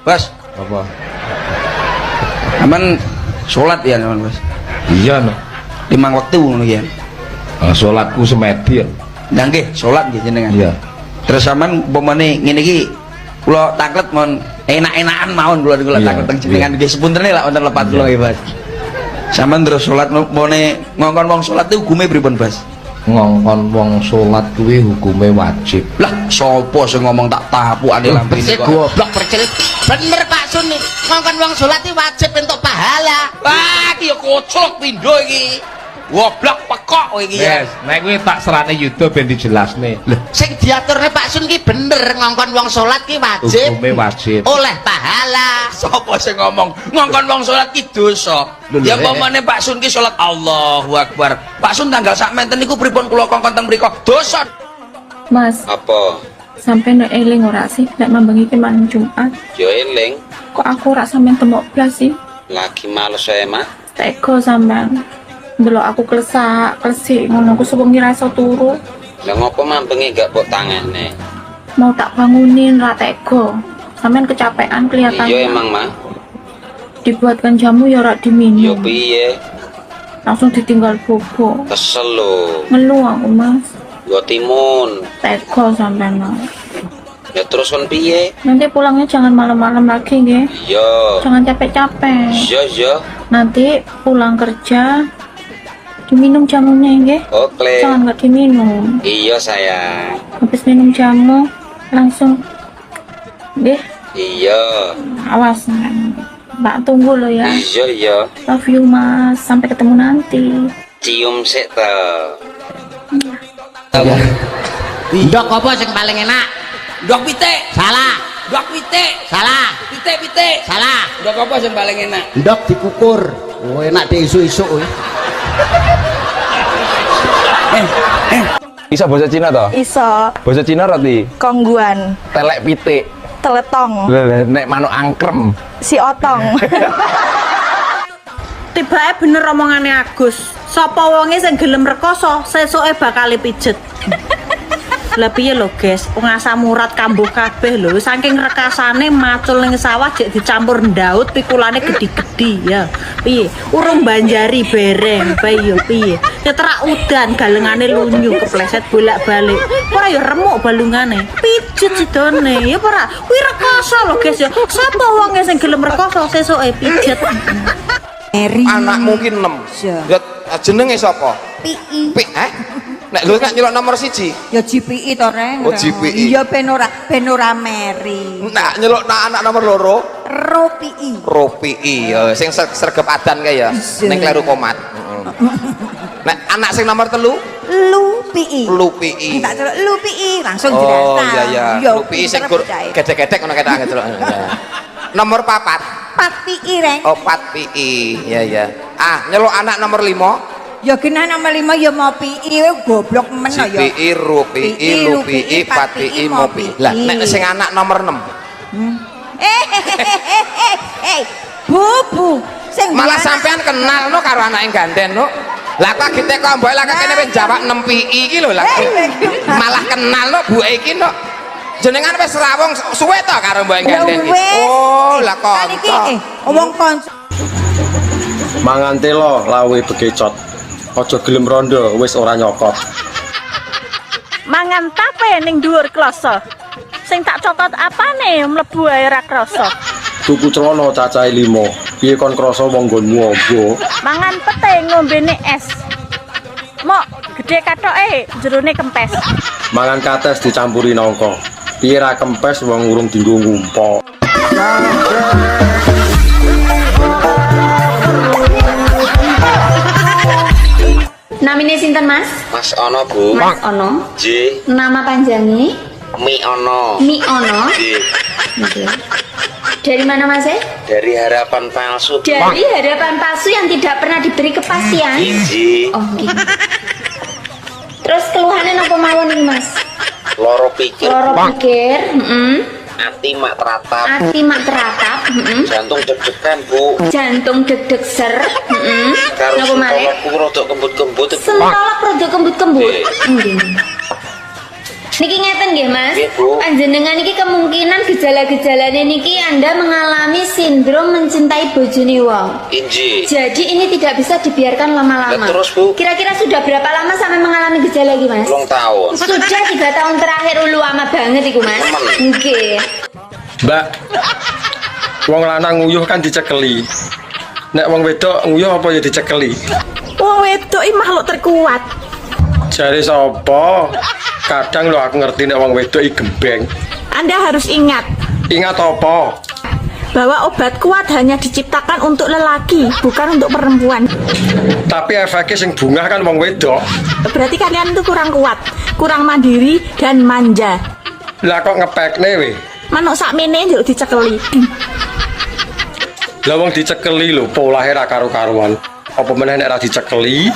Bos. Apa? Aman sholat ya, aman Bos. Iya no. 5 waktu ngono ya. Sholatku semedi ya. Nah nggih, sholat nggih jenengan. Iya. Terus sampean umpamane ngene iki kula taklet mon enak-enakan mawon kula taklet teng jenengan nggih sepuntene lak wonten lepat kula nggih Bos. Sampean terus sholat umpamane ngongkon wong sholat itu hukume pripun Bos? Ngongkon wong sholat kuwi hukume wajib. Lah sapa sing ngomong tak tapukane lampu ini kok goblok percelit. Bener Pak Sun nih, ngongkon wong sholat iki wajib entuk pahala. wah iki ya kocok pindho iki goblok pekok kowe iki ya. Yes, nek kuwi tak serane Yuda ben dijelasne. Lho, Sing diaturne Pak Sun ki bener, ngongkon wong sholat ki wajib hukume wajib. oleh pahala. Sapa sing ngomong ngongkon wong sholat ki dosa? Ya umpamane Pak Sun ki sholat Allahu Akbar. Pak Sun tanggal sak menten niku pripun kula kongkon teng mriku? Dosa. Mas, Apa? sampai nek eling ora sih nek mambengi ki malam Jumat. Yo eling, Kok aku ora sampean temok blas sih? lagi males saya mah. Teko sampean. Delok aku klesik ngono aku sewengi ra iso turu. Lah ngopo mambengi gak mbok tangane? Mau tak bangunin ra teko. Sampean kecapean kelihatan. Iya emang mah. Dibuatkan jamu ya ora Yo diminum. piye? Langsung ditinggal bobo. Kesel lho. Ngeluh aku, Mas. Gua timun. Teko sampean. Ya terus kon piye? Nanti pulangnya jangan malam-malam lagi nggih. Iya. Jangan capek-capek. Iya. Nanti pulang kerja diminum jamunya nggih. Oke. Jangan nggak diminum. Iya sayang. Habis minum jamu langsung deh. Iya. Awas Mbak, tunggu lo ya. Iya. Love you Mas, sampai ketemu nanti. Cium sik ta. Ndok apa sing paling enak? Dok pitik. Salah. Dok pitik. Salah. Pitik. Salah. Dok apa sing paling enak? Ndok dikukur. Oh enak di isu-isu kuwi. Bisa bahasa Cina toh? Iso Bahasa Cina roti kongguan telek pitik. teletong Nek manuk angkrem. si otong. Tibake bener omongane Agus. Sapa wonge sing gelem rekoso, sesuke bakal pijet. Lah piye lho, Guys? Wong asam urat kambuh kabeh lho. Saking rekasane macul ning sawah jek dicampur ndaut pikulane gede-gede ya. Piye? Urung banjari bereng, bae yo piye? Keterak udan galengane lunyu kepleset bolak-balik. Ora ya remuk balungane. Pijet sidone. Ya ora. Kuwi rekoso lho, Guys ya. Sapa wonge sing gelem rekoso sesuke pijet. Anak mungkin 6. Ya jenenge sapa? PI Nek lu nak nyelok nomor 1. ya GPI to Reng. Oh, GPI. Iya ben ora meri. Nak nyelok anak nomor 2. Ro PI. Ropi ya sing sregep adan kae ya. Ning kleru komat. Nek anak sing nomor 3 Lu PI. Lupi. Tak celuk Lu PI langsung Oh jelas. iya. Lupi sing gedek-gedek ngono ketak celuk. Nomor 4. 4 PI Reng. Oh 4 PI. Iya. Ah, nyelok anak nomor 5. Ya kena nomor 5 ya mau PI goblok men ya. GPI, Rupi, Lupi, 4 PI, Mopi. Lah nek sing anak nomor 6. Bubu sing Malah duwe sampean kenal no karo anak yang ganden no. Lah kok kita kok mbok lah kene wis jawab 6 PI iki lho lah. Malah kenal no buke iki no. Jenengan wis rawung suwe to karo mbok ganden iki. Oh, lah kok. wong kanca Mangan telo lawe bekecot. Aja gelem rondo wis ora nyokot. Mangan tape ning dhuwur kloso. Sing tak cotot apane mlebu ae ra krasa. Tuku celana cacahe 5. Piye kon krasa wong nggonmu ombo? Mangan pete ngombene es. Mok gede kathoke jerone kempes. Mangan kates dicampuri nangka. Piye ra kempes wong urung dienggo ngumpok. Namine sinten Mas? Mas Ono Bu. Mas Ono. J. Nama panjangnya? Mi Ono. Mi Ono. J. Oke. Dari mana Mas? Dari harapan palsu. Dari harapan palsu yang tidak pernah diberi kepastian. J. Oh, gitu. Terus keluhannya apa mawon nih Mas? Loro pikir. Loro pikir, Ati mak teratap. ati mak teratap, Jantung deg-degan Bu. jantung deg-deg ser, Karo napa malih? sentolokku rada kembut-kembut. Sentolok rada kembut-kembut. Nggih. Niki ngeten nggih Mas. Panjenengan iki kemungkinan gejala-gejalane niki Anda mengalami sindrom mencintai bojone wong. Inji. Jadi ini tidak bisa dibiarkan lama-lama. Terus, Bu? Kira-kira sudah berapa lama sampai mengalami gejala iki Mas? 2 tahun. Sudah 3 tahun terakhir ulu lama banget iku Mas. Nggih. Mbak, wong lanang nguyuh kan dicekeli. Nek wong wedok nguyuh apa ya dicekeli? Wong wedok iki makhluk terkuat. Jare sapa? Kadang lo aku ngerti nek wong wedok iki gembeng. Anda harus ingat Ingat apa? bahwa obat kuat hanya diciptakan untuk lelaki, bukan untuk perempuan. Tapi efeknya sing bungah kan wong wedok. Berarti kalian itu kurang kuat, kurang mandiri dan manja. Lah kok ngepekne we? Manuk sakmene njuk dicekeli. Lah wong dicekeli lho, polahe ra karo-karuan. Apa meneh nek ra dicekeli?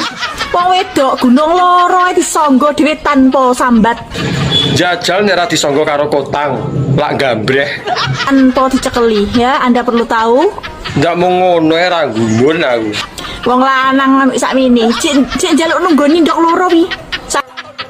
Wong wedok gunung loro disangga dhewe tanpa sambat, Jajal nek ra disangga karo kotang, lak gambreh. tanpa dicekeli ya. Anda perlu tahu, Ndak mau ngono ra gumun aku. wong lanang ambek sakmene cek njaluk nunggoni ndok loro wi.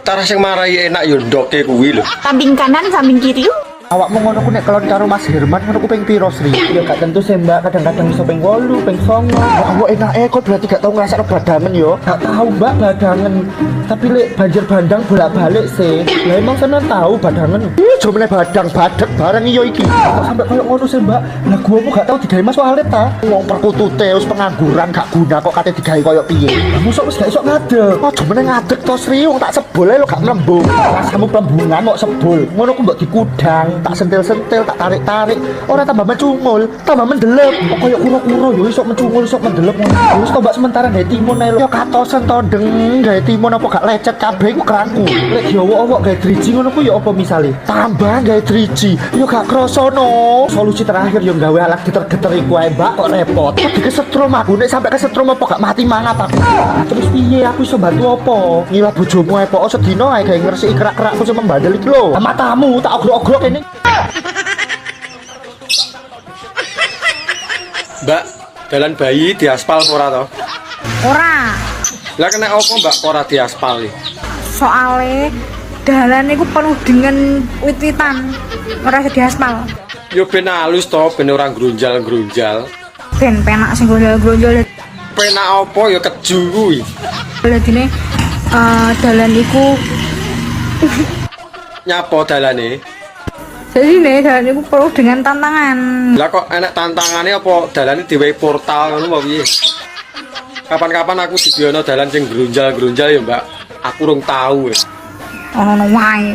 Tarah sing marai enak yo ndoke kuwi lho. Samping kanan, samping kiri. Awakmu ngono ku nek kelon karo Mas Herman ngono ku ping piro Sri? Ya gak tentu sih Mbak, kadang-kadang iso ping 8, ping 9. Ya Allah enake kok berarti gak tau ngrasakno badangen yo. Gak tahu Mbak badangen. Tapi lek banjir bandang bolak-balik sih. Lah emang seneng tahu badangen. Ih, jomene badang badek bareng iyo iki. Kok sampe koyo ngono sih Mbak? Lah gua mu gak tau digawe Mas Walid ta. Wong perkutute wis pengangguran gak guna kok kate digawe koyo piye. Lah mosok wis gak iso ngadeg. Oh, jomene ngadeg to Sri, wong tak sebul ae lo gak mlembung. Rasamu plembungan kok sebul. Ngono ku mbok dikudang. Tak sentil-sentil, tak tarik-tarik. Ora tambah mencungul, tambah mendelep. Kok koyo kuro-kuro yo iso mencungul, iso mendelep ngono. Wis coba sementara gawe timun ae lho. Yo katosen to ndeng, gawe timun apa gak lecet kabeh iku kerangku. Lek yo owok gawe driji ngono ku yo apa misale? Tambah gawe driji. Yo gak kroso no. Solusi terakhir yo gawe alat geter-geter iku ae, Mbak, kok repot. Kok kesetrum aku nek sampe kesetrum apa gak mati mangat aku. Terus piye aku iso bantu apa? Ngilah bojomu ae pokok sedina ae gawe ngresiki kerak-kerakku sing membandel iki lho. Matamu tak ogrok-ogrok kene. Mbak, dalan bayi diaspal ora to? Ora. Lah kena apa Mbak ora diaspal iki? Soale dalan iku penuh dengan wit-witan. Ora iso diaspal. Yo ben halus to, ben ora grunjal-grunjal. Ben penak sing gonjol-gonjol. Penak apa ya keju kuwi. Ladine dalan iku Nyapa dalane? jadi nih dalan iku penuh dengan tantangan. Lah kok enak tantangane apa dalane diwehi portal ngono apa piye? Kapan-kapan aku didiono dalan sing grunjal-grunjal ya, Mbak. Aku urung tahu wis. Ono wae.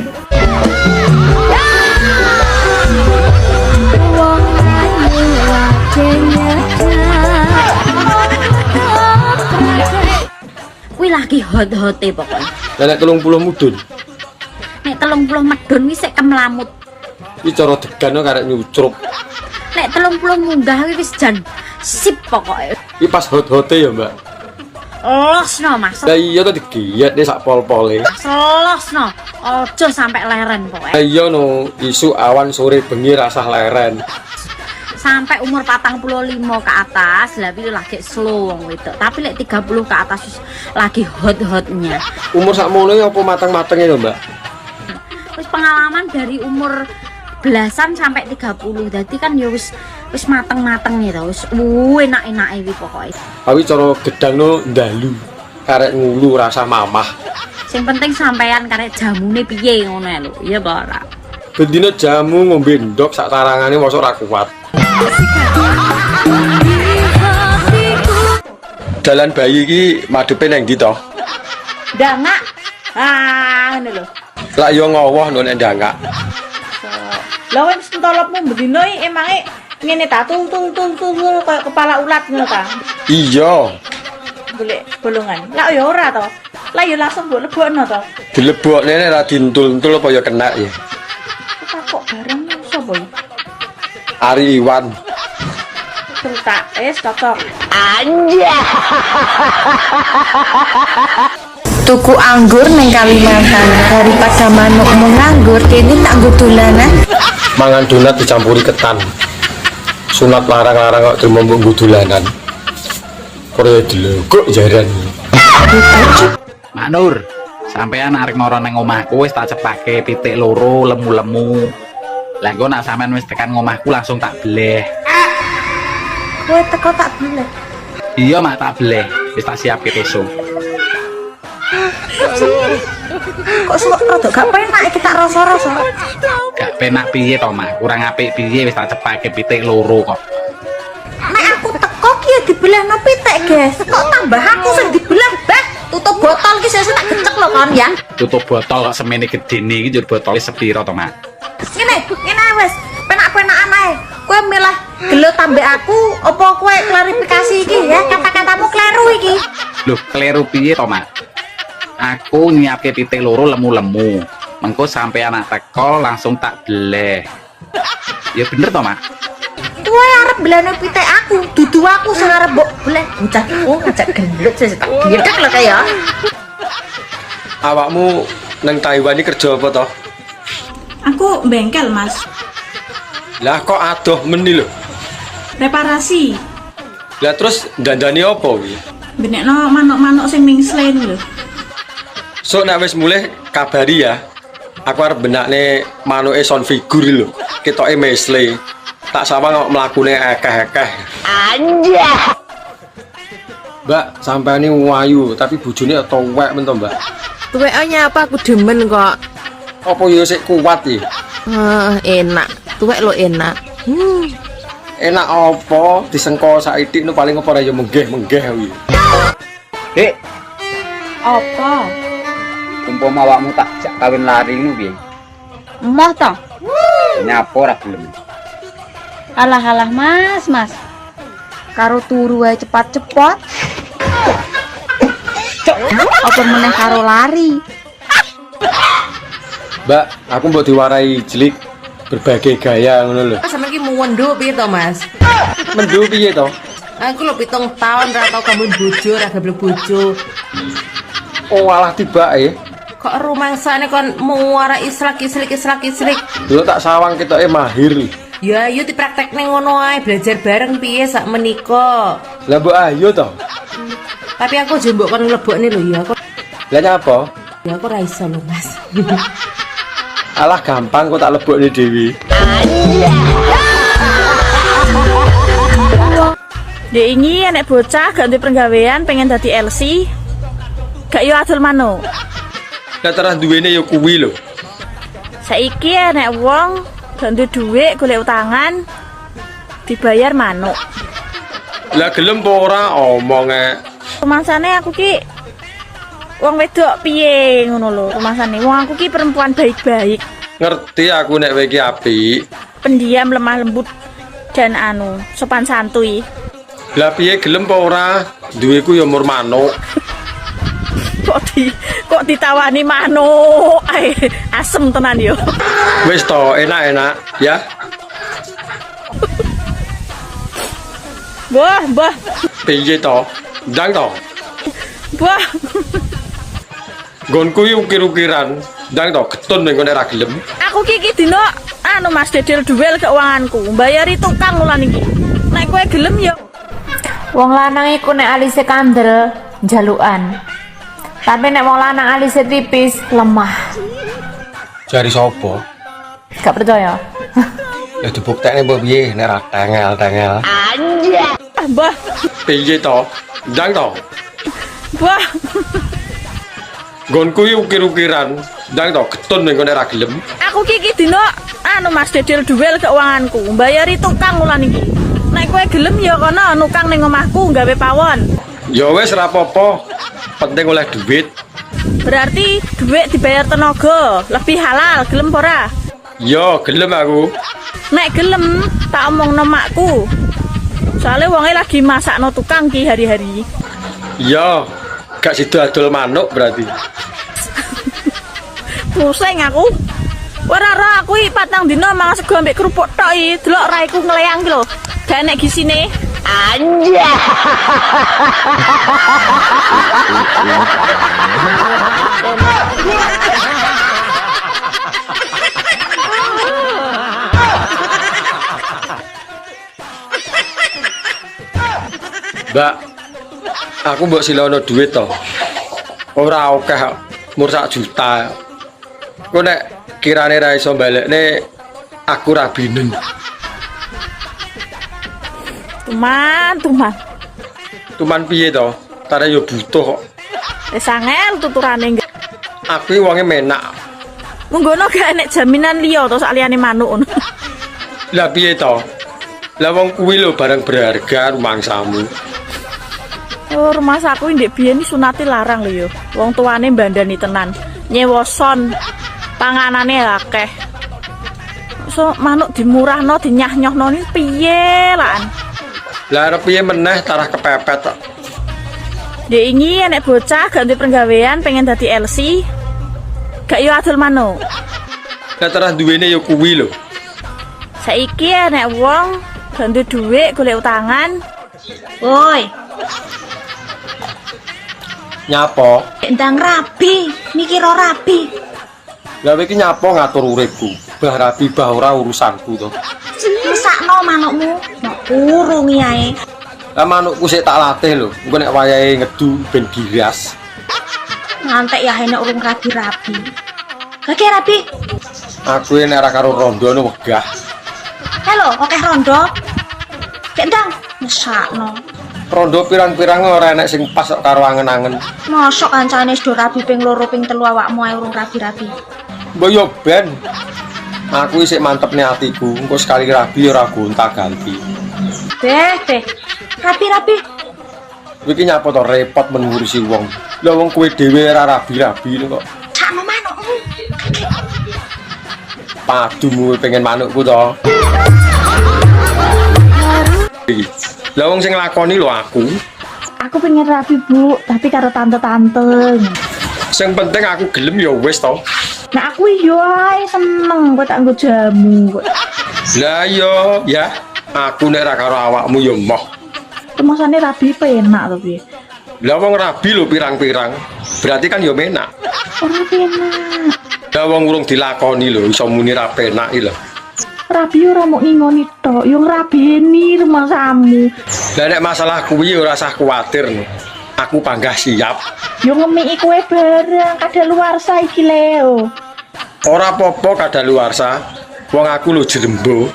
Kuwi lagi hot-hote pokoknya. Lah nek 30 mudun. Nek 30 medun wis sik kemlamut. Iki cara degan karek nyucrup. Nek 30 munggah kuwi wis jan sip pokoke. Iki pas hot-hote ya, Mbak. Losno Mas. Lah iya to digiat nek sak pol-pole. Losno. Ojo sampai leren Lah pokoknya. iya no, isu awan sore bengi rasah leren. Sampai umur 45 ke atas lah pilih lagi slow wong wedok. Tapi lek 30 ke atas wis lagi hot-hotnya. Umur sakmono apa mateng-matenge lho, Mbak? Wis pengalaman dari umur belasan sampai 30. Jadi kan ya wis mateng-mateng ya wis enak-enak iki pokoke. Awi cara gedangno ndalu. Karek ngulu rasa mamah. Sing penting sampean karek jamune piye ngono lho. Iya apa ora? Bendina jamu ngombe ndok sak tarangane mosok ora kuat. Dalan bayi iki madhepe nang ndi to? Ndangak. Ngono lho. Lah yo ngowoh nek ndangak. Lah wis entolopmu bendino iki emange ngene ta tul koyo kepala ulat ngono ta. Iya, Golek bolongan. Lah ya ora to. Lah ya langsung mbok lebokno to. dilebokne nek ra dintul-ntul apa ya kena ya. Kok bareng sapa iki? Ari Iwan. Cerita cocok. Tuku anggur neng Kalimantan daripada manuk mau nganggur kene tak nggo dolanan. Mangan donat dicampuri ketan. Sunat larang-larang kok terima mbok nggo dolanan. Korea delokok jaran. Mak Nur, Sampean arek noro nang omahku wis tak cepake pitik loro lemu-lemu. Lah engko nak sampean wis tekan ngomahku langsung tak bleh. Kowe teko tak boleh. Iya mak tak bleh. Wis tak siapke besok. Kok sok rada gak penak iki tak rasa-rasa. Gak penak piye to mak? Kurang apik piye wis tak cepake pitik loro kok. Nek aku teko ki ya dibelehno pitik, guys. Kok tambah aku sing dibelah, Bah? Tutup botol ki sesuk tak gecek lho kon ya. Tutup botol kok semene gedene iki njur botole sepiro to mak? Ngene wis, penak-penakan ae. Kowe milah gelo tambah aku apa kowe klarifikasi iki ya? Kata-katamu kleru iki. Loh, kleru piye to mak? Aku nyiapke pitik loro lemu-lemu. Mengko sampai anak teko langsung tak bleh. Ya bener to mak? Kowe arep belane pitik aku, dudu aku sing arep mbok bleh. Bocah ku ngajak gendut sih tak gedek lho kaya. Awakmu nang Taiwan iki kerja apa toh? Aku bengkel, Mas. Lah kok adoh meni lho. Reparasi. Lah terus dandani apa kuwi? Benekno manuk-manuk sing mingslen lho. So nek wis mulih kabari ya. Aku arep benakne manuke son figur lho. Ketoke mesle. Tak sawang kok mlakune akeh-akeh. Anjah. Mbak, sampean ini wayu tapi bojone tuwek men to, Mbak. Tuweknya apa aku demen kok. Apa yo sik kuat iki? Enak. Tuwek lo enak. Enak apa disengko saithik no paling apa ya menggeh-menggeh kuwi. Dik, Apa? umpama awakmu tak jak kawin lari ngono piye? Emoh to? Nyapa ora gelem. Alah mas. Karo turu wae cepat-cepat. Apa meneh karo lari? Mbak, aku mbok diwarai jelik berbagai gaya ngono lho. Sampe iki muwendo piye to, Mas? Mendu piye to? Aku lho 7 tahun ra tau kamu bojo, ra gablek bojo. Oh, alah tibake. Kok rumangsane kon muara israk-isrik. Lho tak sawang ketoke mahir. Ya ayo dipraktekne ngono ae, belajar bareng piye sak menika. Lah mbok ayo to. Tapi aku jembok kon mlebokne lho ya. Lah nyapa? Ya aku ra iso lho, Mas. Alah gampang kok tak lebokne dhewe. Dek ini anak bocah gak duwe penggawean pengen dadi LC. Gak yo adol manuk. Lah terus duwene ya kuwi lho. Saiki anak wong gak duwe dhuwit golek utangan dibayar manuk. Lah gelem apa ora omonge. Rumangsane aku ki wong wedok piye ngono lho rumangsane. Wong aku ki perempuan baik-baik, Ngerti aku nek kowe iki apik. pendiam, lemah lembut dan sopan santuy. Lah piye gelem apa ora? Duweku ya mur manuk. Kok ditawani manuk. Asem tenan yo. Wis to, enak-enak ya. Mbah. Piye to? Ndang to. Mbah. Gonku yo ukir-ukiran. Ndang to getun nek ora gelem. Aku ki dino Mas dedel duel keuanganku. Mbayari tukang ulan iki. Nek kowe gelem yo. Wong lanang iku nek alise kandel njalukan. Tapi nek wong lanang alise tipis lemah. Jari sapa? Gak percaya? Ya dibuktekne mbok piye nek ra tengel-tengel. Anjir. Mbah. Piye to? Ndang to. Mbah. Gonku yo ukir-ukiran. Ndang to getun nek ora gelem. Aku ki dino Mas dedel duel keuanganku. Mbayari tukang ulan iki. Nek kowe gelem ya kono nukang ning omahku gawe pawon. Ya wis ra apa-apa. Penting oleh duit. Berarti duit dibayar tenaga, lebih halal, gelem ora? Ya gelem aku. Nek gelem tak omongno makku. Soale wonge lagi masakno tukang ki hari-hari. Ya, gak sida adol manuk berarti. Pusing aku. Ora aku iki 4 dina mangan sego ambek kerupuk tok iki. Delok raiku ngleyang ki lho. Gak enek gisine. Anjir. Mbak, aku mbok silono duit to. Ora akeh. mur 1 juta. Kok nek kirane ra iso balekne aku ra binen. Tuman. Tuman piye to? Tare yo butuh kok. Wis angel tuturane. Aku iki wonge menak. Munggono gak enek jaminan liya to sak liyane manuk ngono. Lah piye to? Lah wong kuwi lho barang berharga rumangsamu. Oh, rumah saku ndek biyen sunate larang lho ya. Wong tuane mbandani tenan. Nyewa son. Panganane akeh. So manuk dimurahno dinyah-nyohno ni piye lan? Lah arep piye meneh tarah kepepet kok. Dek ingi enek bocah gak duwe penggawean pengen dadi LC. Gak yo adol manuk. Lah terus duwene yo kuwi lho. Saiki enek wong gak duwe dhuwit golek utangan. Woi, Nyapa? ndang rabi, mikir ora rabi. Lah iki nyapa ngatur uripku. Bah rabi bah ora urusanku to. Mesakno manukmu, nek urungi ae. Lah manukku sik tak latih lho. Engko nek wayahe ngedu ben dirias. Ngantek ya enek urung rabi-rabi. Kaki rabi. Aku nek ora karo rondo no wegah. Halo, oke rondo. Cek ndang, mesakno. Rondo pirang-pirang ora enek sing pas kok karo angen-angen. Mosok kancane wis do rabi ping 2 ping 3 awakmu ae urung rabi-rabi. Mbok yo ben. Aku isih mantepne atiku. Engko sekali rabi ora gonta-ganti. Beh. Rabi-rabi. Kowe iki nyapa to repot mengurusi wong. Lah wong kowe dhewe ora rabi-rabi kok. Sakno manukmu. Padumu pengen manukku to. Lah wong sing nglakoni lho aku. Aku pengen rapi Bu, tapi karo tante-tante. Sing penting aku gelem ya wis to. Nah aku yo ae seneng kok tak nggo jamu kok. Lah yo ya, aku nek ra karo awakmu ya moh. Temasane rabi penak to piye? Lah wong rabi lho pirang-pirang. Berarti kan ya menak. Ora penak. Lah wong urung dilakoni lho iso muni ra penak iki lho. Rabi ora mau ngingoni tok, yo ngrabeni rumah samu. Lah nek masalah kuwi ora usah kuwatir. Aku panggah siap. Yo ngemiki kowe bareng kadaluwarsa iki Leo. Ora apa-apa kadaluwarsa. Wong aku lho jerembo.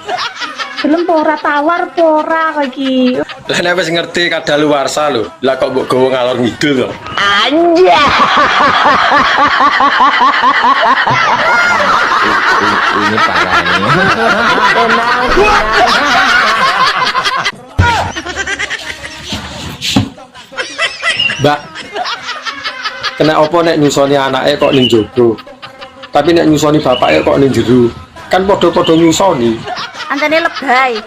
Belum ora tawar ora kok iki. Lah nek wis ngerti kadaluwarsa lho, lah kok mbok gawa ngalor ngidul to. Anja. Ini parah ini. Mbak, kena apa nek nyusoni anake kok ning jero? Tapi nek nyusoni bapake kok ning jero? Kan padha-padha nyusoni. Antene lebay.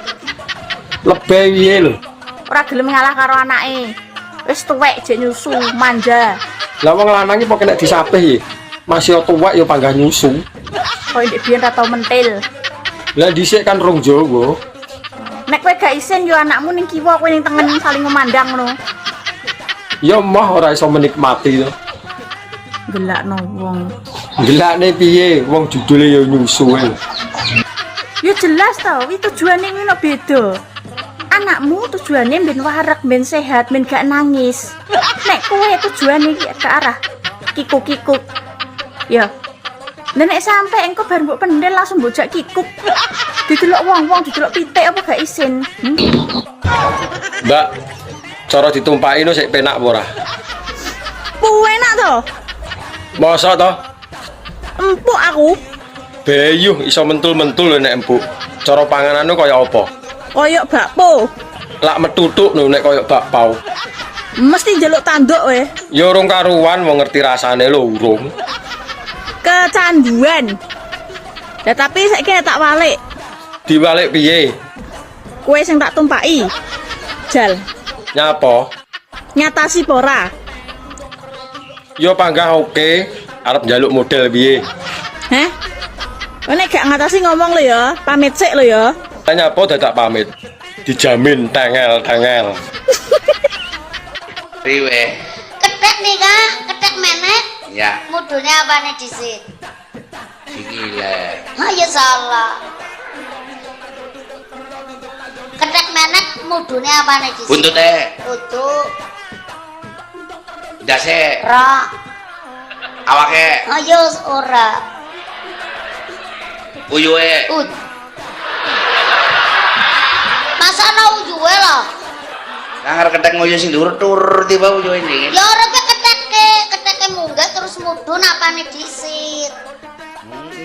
Lebay piye lho? Ora gelem ngalah karo anake. Wis tuwek jek nyusu, manja. Lah wong lanang iki pokoke nek disapih masih tuwek ya panggah nyusu. Kok ndek biyen ra tau mentil. Lah dhisik kan rong Jawa. Nek kowe gak isin yo anakmu ning kiwa, kowe ning tengen saling memandang ngono. Ya mah ora iso menikmati to. Gelakno wong. Gelakne piye? Wong judule ya nyusu ae. Ya jelas to, iki tujuane ngono beda. Anakmu tujuane ben warak, ben sehat, ben gak nangis. Nek kowe tujuane iki ke arah kikuk-kikuk. Ya. Nek sampe engko bar mbok pendel langsung mbojak kikuk. Didelok wong-wong, didelok pitik apa gak isin. Mbak, cara ditumpaki no sik penak apa ora? Enak to? Masa to? Empuk aku. Bayuh iso mentul-mentul lho nek empuk. Cara panganane kaya apa? Koyok bakpo. Lak metutuk lho nek kaya bakpao. Mesti njaluk tanduk we. Ya urung karuan wong ngerti rasane lho urung. Kecanduan. Ya tapi saiki tak walik. Diwalik piye? Kowe sing tak tumpaki. Jal. Nyapa? Nyatasi pora. Yo panggah oke, arep njaluk model piye? Heh? Nek gak ngatasi ngomong lho ya, pamit sik lho ya. Nyapa dadak pamit? Dijamin tengel-tengel. Riwe. Ketek nih kah? Ketek menek. Ya. Mudune apane disit? Gile. Ah ya salah. Ketek menek mudune apane disit? Buntute. Tutuk. Dase. Ra. Awake Ayo ora. uyuhe. Masa ana uyuhe lho. Lah arep ketek ngoyo sing dhuwur tur tiba uyuhe iki. Ya ora keteke munggah terus mudhun apane dhisit.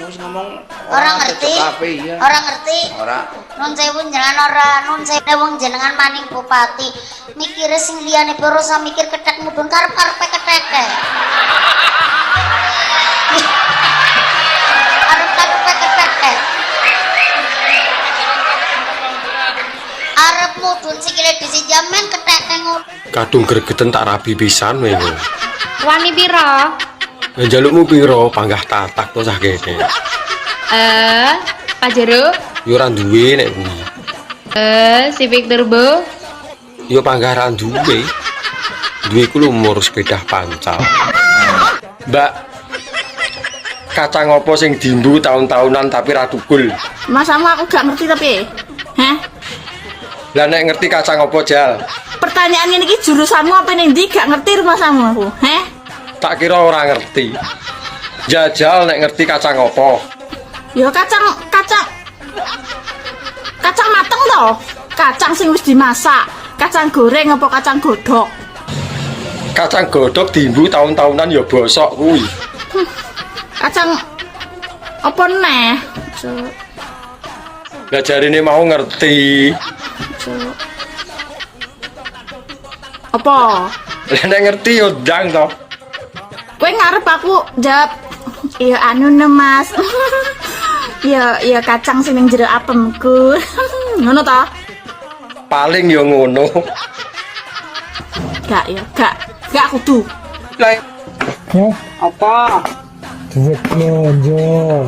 Wis ngomong Ora ngerti. Iya. Ora ngerti. Ora. Nun sewu jenengan ora, nun sewu wong jenengan maning bupati. Mikire sing liyane ora usah mikir ketek mudhun karep-karepe keteke. Arep-karepe keteke. Arep mudhun sikile dhisik jamen keteke ngono. Kadung gregeten tak rabi pisan wae. Wani pira? Njalukmu piro panggah tatak to cah kene. Pak Jero? Yo ora duwe nek kuwi. Civic Turbo? Yo panggah ra duwe. Duwe ku lumur sepeda pancal. Mbak, kacang apa sing dimbu tahun-tahunan tapi ra tukul? Masamu aku gak ngerti tapi. Hah? Lah nek ngerti kacang apa jal? Pertanyaan ini jurusanmu apa ning ndi gak ngerti masamu aku. Hah? Tak kira ora ngerti. Jajal nek ngerti kacang apa? Ya kacang mateng toh. Kacang sing wis dimasak. Kacang goreng apa kacang godhog? Kacang godhog dimbu tahun-tahunan ya bosok kuwi. Kacang apa neh? Lah jarine mau ngerti. Apa? Lah nek ngerti yo ndang to. Kowe ngarep aku jawab ya anu ne Mas. ya kacang sing ning jero apemku. Ngono ta? Paling yo ngono. Gak kudu. Lah Apa? Duit lonjo.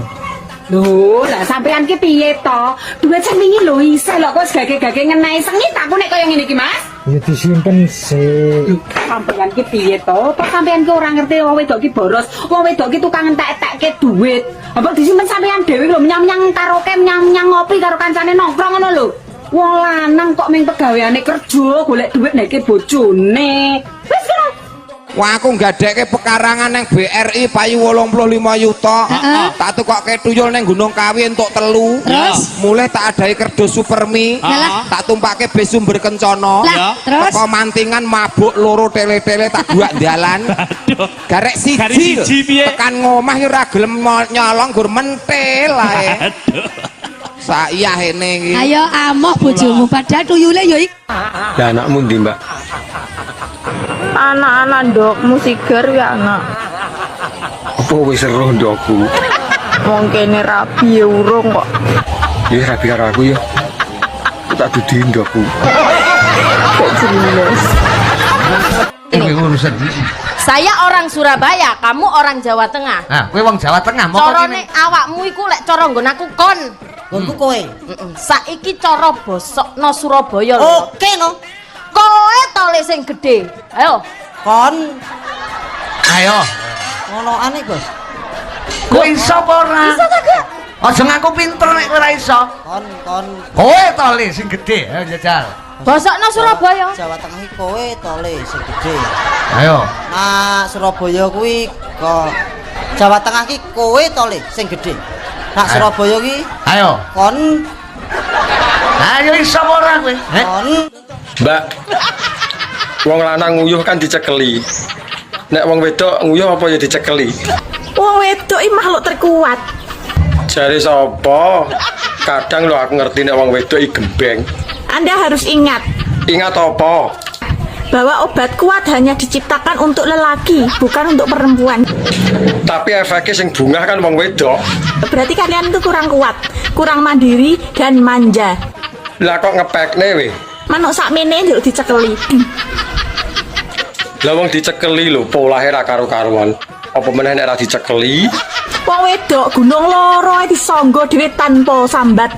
Lho, lah sampean ki piye to? Duit sing wingi lho isih lho kok gage-gage ngenehi sengit aku nek kaya ngene iki, Mas. Ya disimpen sih. Sampeyan ki piye to? Kok sampeyan ki ora ngerti wong wedok ki boros. Wong wedok ki tukang entek-entekke duit. Apa disimpen sampeyan dhewe lho menyang-menyang karaoke, menyang ngopi karo kancane nongkrong ngono lho. Wong lanang kok ming pegaweane kerja golek duit nek bojone. Wis kira. Wah aku nggadekke pekarangan nang BRI payu 85 yuta. Tak tukokke tuyul nang Gunung Kawi entuk 3. Mulai tak adai kerdus Supermi. Tak tumpake bis sumber kencana. Teko mantingan mabuk loro tele-tele tak buak dalan. Garek siji tekan ngomah ya ora gelem nyolong gur mentil ae. Saya hene iki. Ayo amoh bojomu padahal tuyule ya iki. Lah anakmu ndi, Mbak? Anak-anak ndokmu sigar ya anak. Apa wis seru ndokku? Wong kene rabi ya urung kok. Ya rabi karo aku ya. Tak dudi ndokku. Kok jelas. Ini urusan Saya orang Surabaya, kamu orang Jawa Tengah. Nah, kowe wong Jawa Tengah mau Corone awakmu iku lek cara nggon aku kon. Nggonku kowe. Saiki cara bosokno Surabaya lho. Oke no. Kowe tole sing gedhe. Ayo. Kon. Ayo. Ngono aneh, Bos. Kowe iso apa ora? Iso ta, Kak? Aja ngaku pinter nek kowe ora iso. Kon. Kowe tole sing gedhe, ayo jajal. Bosokno Surabaya. Jawa Tengah iki kowe tole sing gedhe. Ayo. Nah, Surabaya kuwi kok Jawa Tengah ki kowe tole sing gedhe. Nak Surabaya ki Ayo. kon. Ayo iso apa ora kowe? Kon. Mbak. Wong lanang nguyuh kan dicekeli. Nek wong wedok nguyuh apa ya dicekeli? Wong wedok iki makhluk terkuat. Jare sapa? Kadang lho aku ngerti nek wong wedok iki gembeng. Anda harus ingat Ingat apa? bahwa obat kuat hanya diciptakan untuk lelaki, bukan untuk perempuan. Tapi efeknya sing bungah kan wong wedok. Berarti kalian itu kurang kuat, kurang mandiri dan manja. Lah kok ngepekne we? Manuk sakmene njuk dicekeli. Lah wong dicekeli lho, polahe ra karo-karuan. Apa meneh nek ra dicekeli? Wong wedok gunung loro ae disangga dhewe tanpa sambat.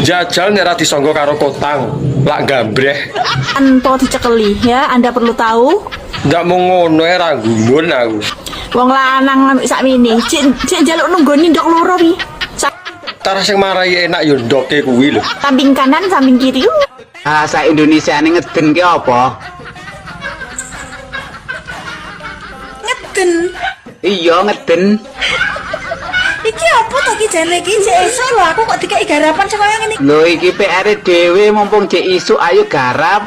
Jajal nek ra disangga karo kotang, lak gambreh. Tanpa dicekeli ya, Anda perlu tahu. Ndak mung ngono ae ra gumun aku. Wong lanang sakmene, cek njaluk nunggoni ndok loro pi. Cara sing marai enak yo ndoke kuwi lho. Samping kanan, samping kiri. Bahasa Indonesia ini ngeden ki apa? Ngeden. Iya ngeden. Iki apa to iki jane iki jek esuk lho aku kok dikeki garapan sing kaya ngene. Lho iki PR dhewe mumpung jek isuk ayo garap.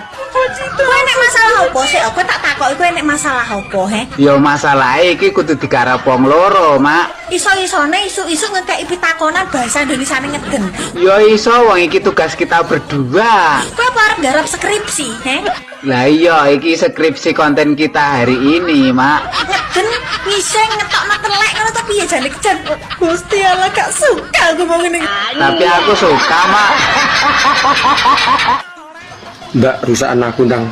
Kowe nek masalah apa sih? Aku tak takoki kowe nek masalah apa, he? Ya masalahe iki kudu digarap wong loro, Mak. Iso-isone isuk-isuk ngekeki pitakonan bahasa Indonesiane ngeden. Ya iso wong iki tugas kita berdua. Kowe apa arep garap skripsi, he? Lah iya iki skripsi konten kita hari ini, Mak. Ngeden ngising ngetokno telek ngono to piye jane kejan. Gusti Allah gak suka aku mau ngene. Tapi aku suka, Mak. Mbak rusakan aku ndang.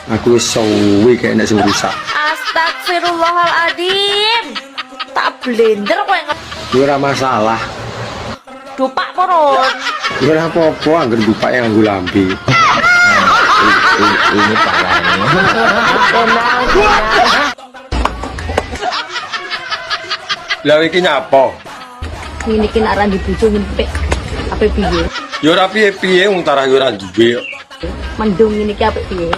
Aku wis suwe kayak nek sing rusak. Astagfirullahaladzim. Tak blender kowe Ora masalah. dupak koron. Ora apa-apa angger dupak yang nganggo lambe. Ini parahnya. Lah iki nyapa? Ngene iki nek ora dibujuk ngempek. Apa piye? Ya ora piye-piye wong tarah yo ora duwe. Mendung ngene iki apik piye?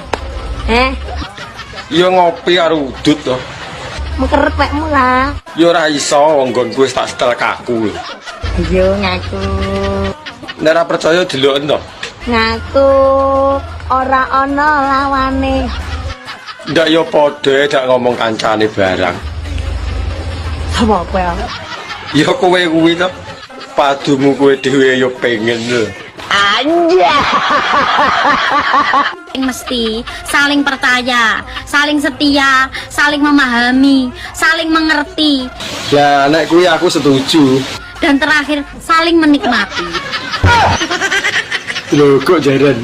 Ya ngopi karo udut to. Mengkeret wekmu lah. Ya ora iso wong nggonku wis tak setel kaku lho. Yo ngaku. Nek ora percaya deloken to. Ngaku ora ana lawane. Ndak yo padha dak ngomong kancane barang. Apa kowe? Ya kowe kuwi to. Padumu kowe dhewe yo pengen lho. Yang mesti saling percaya, saling setia, saling memahami, saling mengerti, Lah nek kuwi aku setuju. dan terakhir saling menikmati. Lho kok jaran?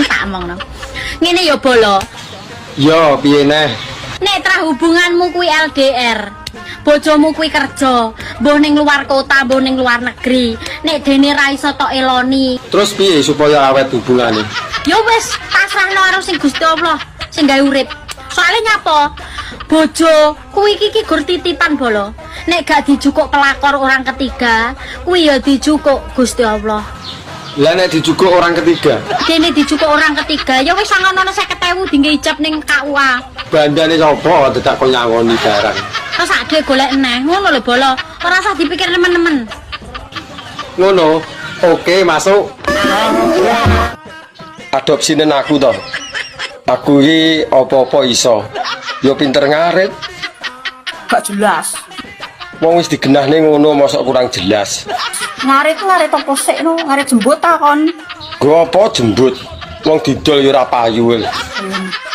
Tak omongno. Ngene ya bolo. Yo piye neh? Nek tra hubunganmu kuwi LDR, bojomu kuwi kerja, mbuh ning luar kota, mbuh ning luar negeri. Nek dene ra iso tok eloni, Terus piye supaya awet hubungane? ya wis pasrahno karo sing Gusti Allah sing gawe urip. Soale nyapa? Bojo kuwi iki gur titipan bolo. Nek gak dijukuk pelakor orang ketiga, kuwi ya dijukuk Gusti Allah. Lah nek dijukuk orang ketiga, Dene dijukuk orang ketiga, ya wis sangono 50.000 dinggo ijab ning KUA. bandane sapa dadak kok nyangoni barang. Terus ade golek eneh, ngono lho bolo. Ora usah dipikir nemen-nemen. Ngono. Oke, masuk. Adopsine aku to. Aku iki apa-apa iso. Yo pinter ngarit. Gak jelas. Wong wis digenahne ngono mosok kurang jelas. Ngarit apa sik no? Ngarit jembut ta kon. Go apa jembut? Wong didol yo ora payu.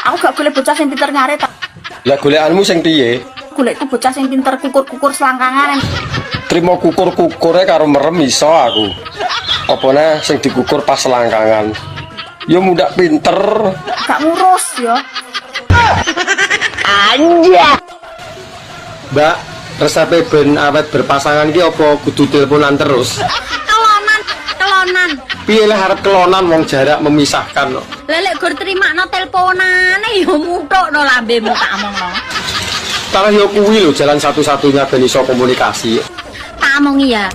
Aku gak golek bocah sing pinter ngarit. Lah golekanmu sing piye? Golek ku bocah sing pinter kukur-kukur selangkangan. Trimo kukur-kukure karo merem iso aku. Apane sing dikukur pas selangkangan. Yo mundak pinter. Gak ngurus ya. Mbak, resepe ben awet berpasangan ki apa kudu teleponan terus? Kelonan. Piye lah arep kelonan wong jarak memisahkan kok. Lelek gur trimakno teleponane ya muthukno lambemu tak omongno. Tarah yo kuwi lho jalan satu-satunya ben iso komunikasi. Tak omongi ya.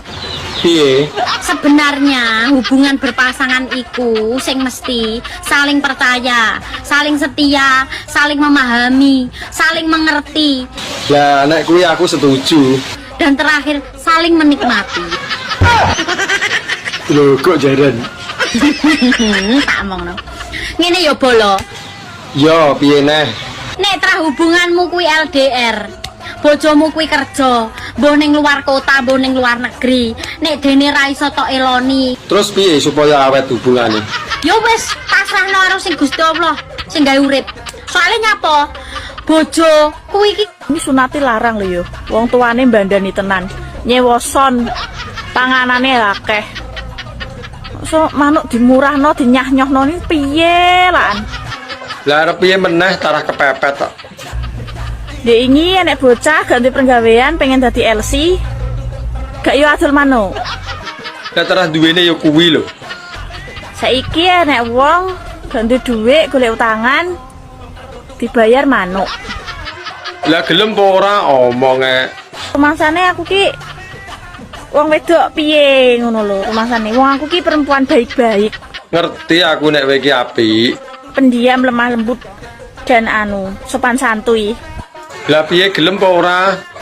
Piye? Sebenarnya hubungan berpasangan iku sing mesti saling percaya, saling setia, saling memahami, saling mengerti, Lah nek kuwi aku setuju. dan terakhir saling menikmati. Lho kok jaran? Tak omongno. Ngene ya bolo. Yo piye neh? Nek tra hubunganmu kuwi LDR, bojomu kuwi kerja, mbuh ning luar kota, mbuh ning luar negeri. Nek dene ra iso tok eloni, Terus piye supaya awet hubungane? ya wis pasrahno karo sing Gusti Allah sing gawe urip. Soale nyapa? Bojo kuwi iki Sunate larang lho yo. Wong tuane mbandani tenan. Nyewa son. Panganane akeh. So manuk dimurahno dinyah-nyohno ni piye lan? Lah arep piye meneh tarah kepepet tok. Dia ingin nek bocah ganti penggawean pengen dadi LC. Gak yo adol manuk. Lah tarah duwene yo kuwi lho. Saiki nek wong ganti dhuwit golek utangan dibayar manuk. Lah gelem apa ora omonge. Rumangsane aku ki wong wedok piye ngono lho rumangsane. Wong aku ki perempuan baik-baik, Ngerti aku nek kowe iki apik. pendiam, lemah lembut dan sopan santuy. Lah piye gelem apa ora?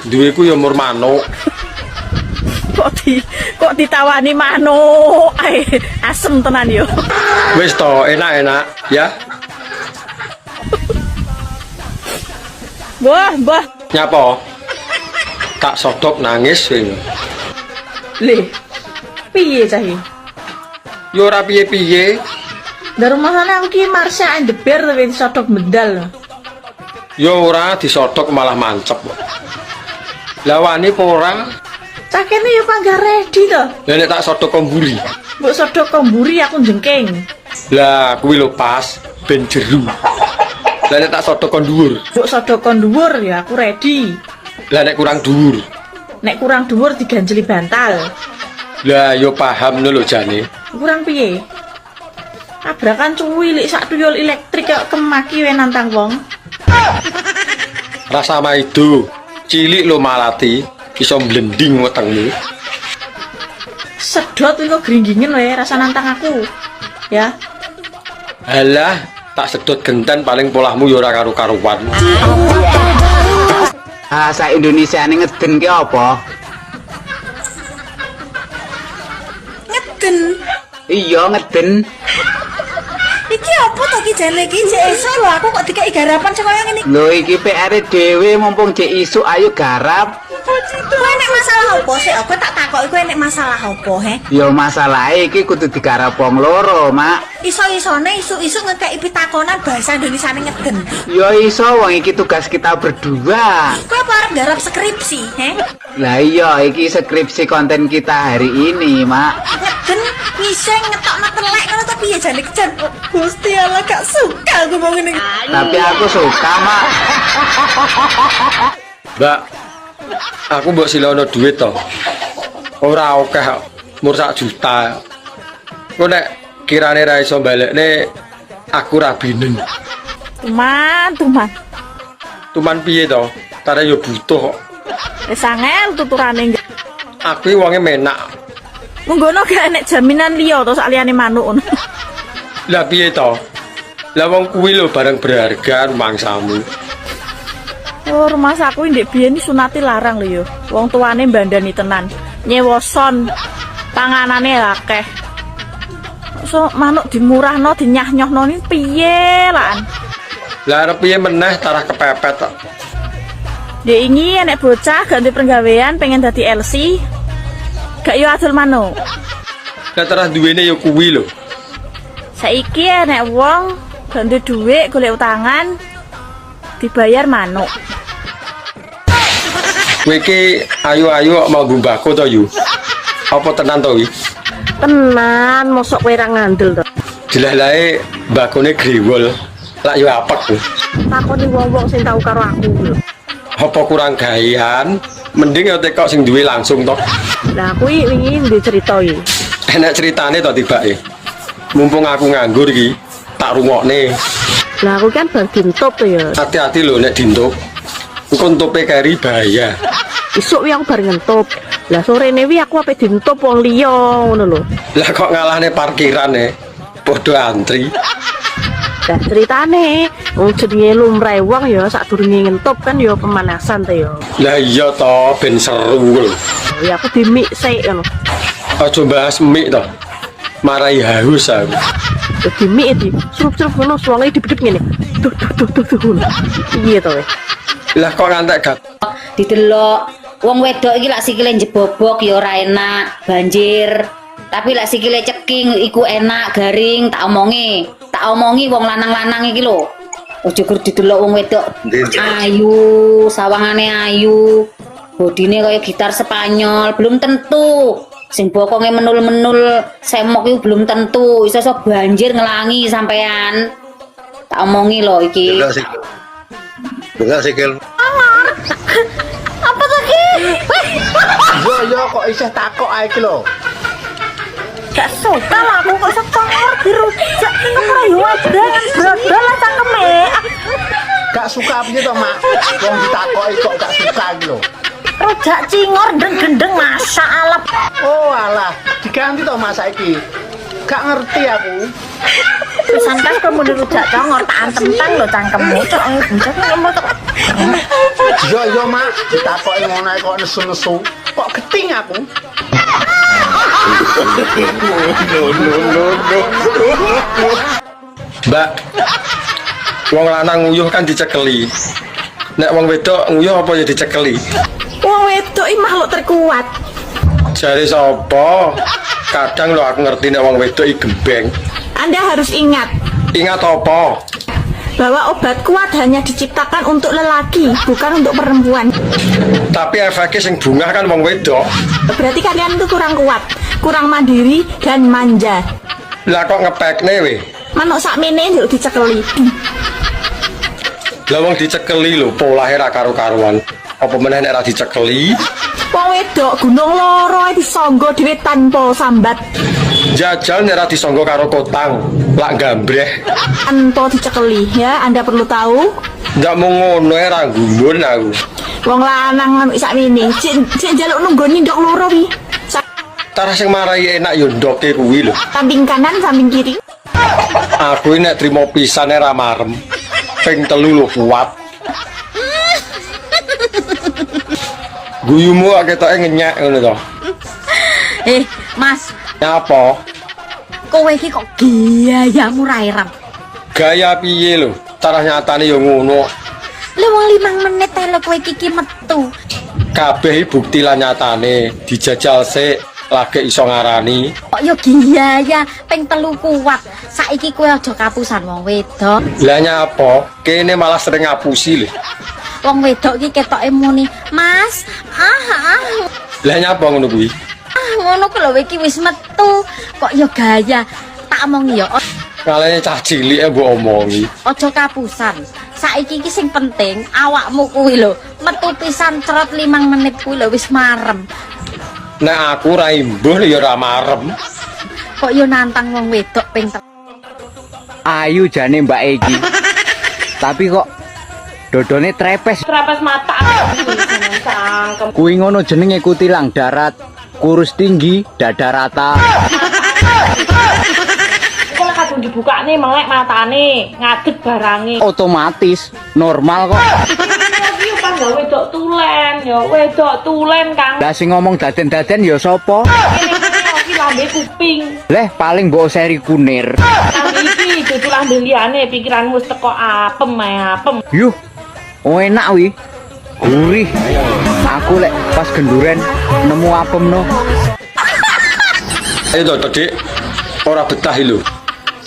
Duweku ya mur manuk. Kok ditawani manuk. Ae, asem tenan yo. Wis to, enak-enak ya. Mbah. Nyapa? Tak sodok nangis kowe. Le. Piye cah iki? Ya ora piye-piye. Dari rumahane aku ki Marsha ndeber tapi sodok medal. Ya ora disodok malah mancep. Lah wani apa ora? Cah kene yo panggah ready to. Lah nek tak sodok komburi. Mbok sodok komburi aku jengking. Lah kuwi lho pas ben jeru. Lah nek tak sodok kon dhuwur. Mbok sodok kon dhuwur ya aku ready. Lah nek kurang dhuwur. Nek kurang dhuwur diganjeli bantal. Lah yo paham lho jane. Kurang piye? Tabrakan cuwilik sak tuyul elektrik kok kemaki we nantang wong. Rasa maido, cilik lo malati, iso blending wetengmu. Sedot kok gringgingen wae rasa nantang aku. Ya. Alah, tak sedot genten paling polahmu ya ora karo-karuan. Bahasa Indonesia ini ngeden ki apa? Ngeden. Iya ngeden. Iki apa to ki jane iki cek esuk lho aku kok dikai garapan sing kaya ngene. Lho iki PR dhewe mumpung cek isuk ayo garap. Kowe nek masalah apa sih? Aku tak takoki kowe nek masalah apa, he? Ya masalah iki kudu digarap wong loro, Mak. Iso-isone isuk-isuk ngekeki pitakonan bahasa Indonesia ngeden. Ya iso wong iki tugas kita berdua. Kowe apa arep garap skripsi, he? Lah iya iki skripsi konten kita hari ini, Mak. Ngeden ngiseng ngetokno telek ngono to piye jane kejan. Gusti Allah gak suka aku mau ngene. Tapi aku suka, Mak. Mbak, aku mbok silono duit to. Ora akeh kok, mur 1 juta. Kok nek kirane ra iso balekne aku ra binen. Tuman. Tuman piye to? Tare yo butuh kok. Wis angel tuturane. Aku iki wonge menak. Munggono gak enek jaminan liya to sak liyane manuk ngono. Lah piye to? Lah wong kuwi lho barang berharga mangsamu. Oh, rumah saku ndek biyen iki sunate larang lho yo. Wong tuane mbandani tenan. Nyewoson panganane akeh. So manuk dimurahno dinyah-nyohno ni piye lan? Lah arep piye meneh tarah kepepet kok. Dek ini enek bocah ganti penggawean pengen dadi LC. Gak yo adol manuk. Lah tarah duwene yo kuwi lho. Saiki enek wong ganti dhuwit golek utangan dibayar manuk. Kowe iki ayu-ayu kok mau mbako to yu. Apa tenan to iki? Tenan, mosok kowe ra ngandel to. Jelalahe mbakone grewol. Lak yo apek. Takoni wong-wong sing tau karo aku lho. Apa kurang gawean? Mending yo tekok sing duwe langsung to. Lah kuwi wingi ndek cerita iki. Enak ceritane to tibake. Mumpung aku nganggur iki, tak rungokne. Lah aku kan bar dintup to ya. Hati-hati lho nek dintup. Engko ntupe keri bahaya. Isuk wi aku bar ngentup. Lah sorene wi aku ape dintup wong liya ngono lho. Lah kok ngalahne parkirane. Padha antri. Lah ceritane wong jenenge lumrahe wong ya sadurunge ngentup kan ya pemanasan to ya. Lah iya to ben seru lho. Ya aku dimik sik ngono. Aja bahas mik to. Marai haus aku. Dimik iki surup-surup ngono suwange dipedhep ngene. Tuh. Iya to. Lah kok ngantek gak Didelok wong wedok iki lak sikile njebobok ya ora enak, banjir. Tapi lak sikile ceking iku enak, garing, tak omongi wong lanang-lanang iki lho. Ojo gur didelok wong wedok ayu, sawangane ayu. Bodine kaya gitar Spanyol, belum tentu. Sing bokonge menul-menul semok iku belum tentu. Iso-iso banjir ngelangi sampean. Tak omongi lho iki. Enggak sikil. Apa to ki? Yo kok isih takok ae iki lho. Gak suka lah aku kok setengor dirujak ki ora yo wadan brodol lah cangkeme. Gak suka piye to, Mak? Wong ditakoki kok gak suka iki lho. Rujak cingor gendeng masyaallah. Oh alah, diganti to Mas saiki. Gak ngerti aku. Santas kamu dirujak congor tak antem-tang lho cangkemmu. Cok buncet ngomong tok. Iya mak, ditakoki ngono kok nesu-nesu. Kok geting aku? Mbak, wong lanang nguyuh kan dicekeli. Nek wong wedok nguyuh apa ya dicekeli? Wong wedok iki makhluk terkuat. Jare sapa? Kadang lo aku ngerti nek wong wedok iki gembeng. Anda harus ingat Ingat apa? bahwa obat kuat hanya diciptakan untuk lelaki, bukan untuk perempuan. Tapi efeknya sing bungah kan wong wedok. Berarti kalian itu kurang kuat, kurang mandiri dan manja. Lah kok ngepekne we? Manuk sakmene yuk dicekeli. Lah wong dicekeli lho, polahe ra karo-karuan. Apa meneh nek ra dicekeli? Wong wedok gunung loro disangga dhewe tanpa sambat. Jajal nek ra disangga karo kotang, lak gambreh. Tanpa dicekeli ya, Anda perlu tahu. Ndak mau ngono ra gumun aku. Wong lanang manuk sakmene, sik njaluk nunggoni ndok loro wi. Tarah sing marai enak yo ndoke kuwi lho. Samping kanan, samping kiri. Aku ini nek trimo pisane ra marem. Ping 3 lho kuat. Guyumu kok ketoke ngenyek ngono to. Mas, Nyapa? kowe iki kok gayamu ra ireng. Gaya piye lho? Tarah nyatane yo ngono. Lah wong 5 menit ae lho kowe iki metu. Kabeh bukti lan nyatane dijajal sik lagi iso ngarani. Kok yo gaya ping 3 kuat. Saiki kowe aja kapusan wong wedok. Lah nyapa? Kene malah sering ngapusi lho. Wong wedok iki ketoke muni, "Mas, Lah nyapa ngono kuwi? ngono ku lho iki wis metu." Kok yo gaya. Tak omongi yo. Kalane cah cilike mbok omongi. Aja kapusan. Saiki iki sing penting awakmu kuwi lho. Metu pisan cerot 5 menit kuwi lho wis marem. Nek aku ra imbuh ya ra marem. Kok yo nantang wong wedok ping Ayu jane Mbak Egi. Tapi kok dodone trepes. Trepes mata. Cangkem. Kuwi ngono jenenge kutilang darat, kurus tinggi, dada rata. Kok lek kadung dibukane melek matane, ngadeg barange. Otomatis normal kok. Iki kan gak wedok tulen, ya wedok tulen Kang. Lah sing ngomong daden-daden ya sapa? Iki lambe kuping. Leh paling mbok seri kunir. Kang iki dudu lambe liyane pikiranmu wis teko apem ae apem. Yuh. Oh enak wi. Gurih. Aku lek pas genduren nemu apem no. Ayo to, Dik. Ora betah lho.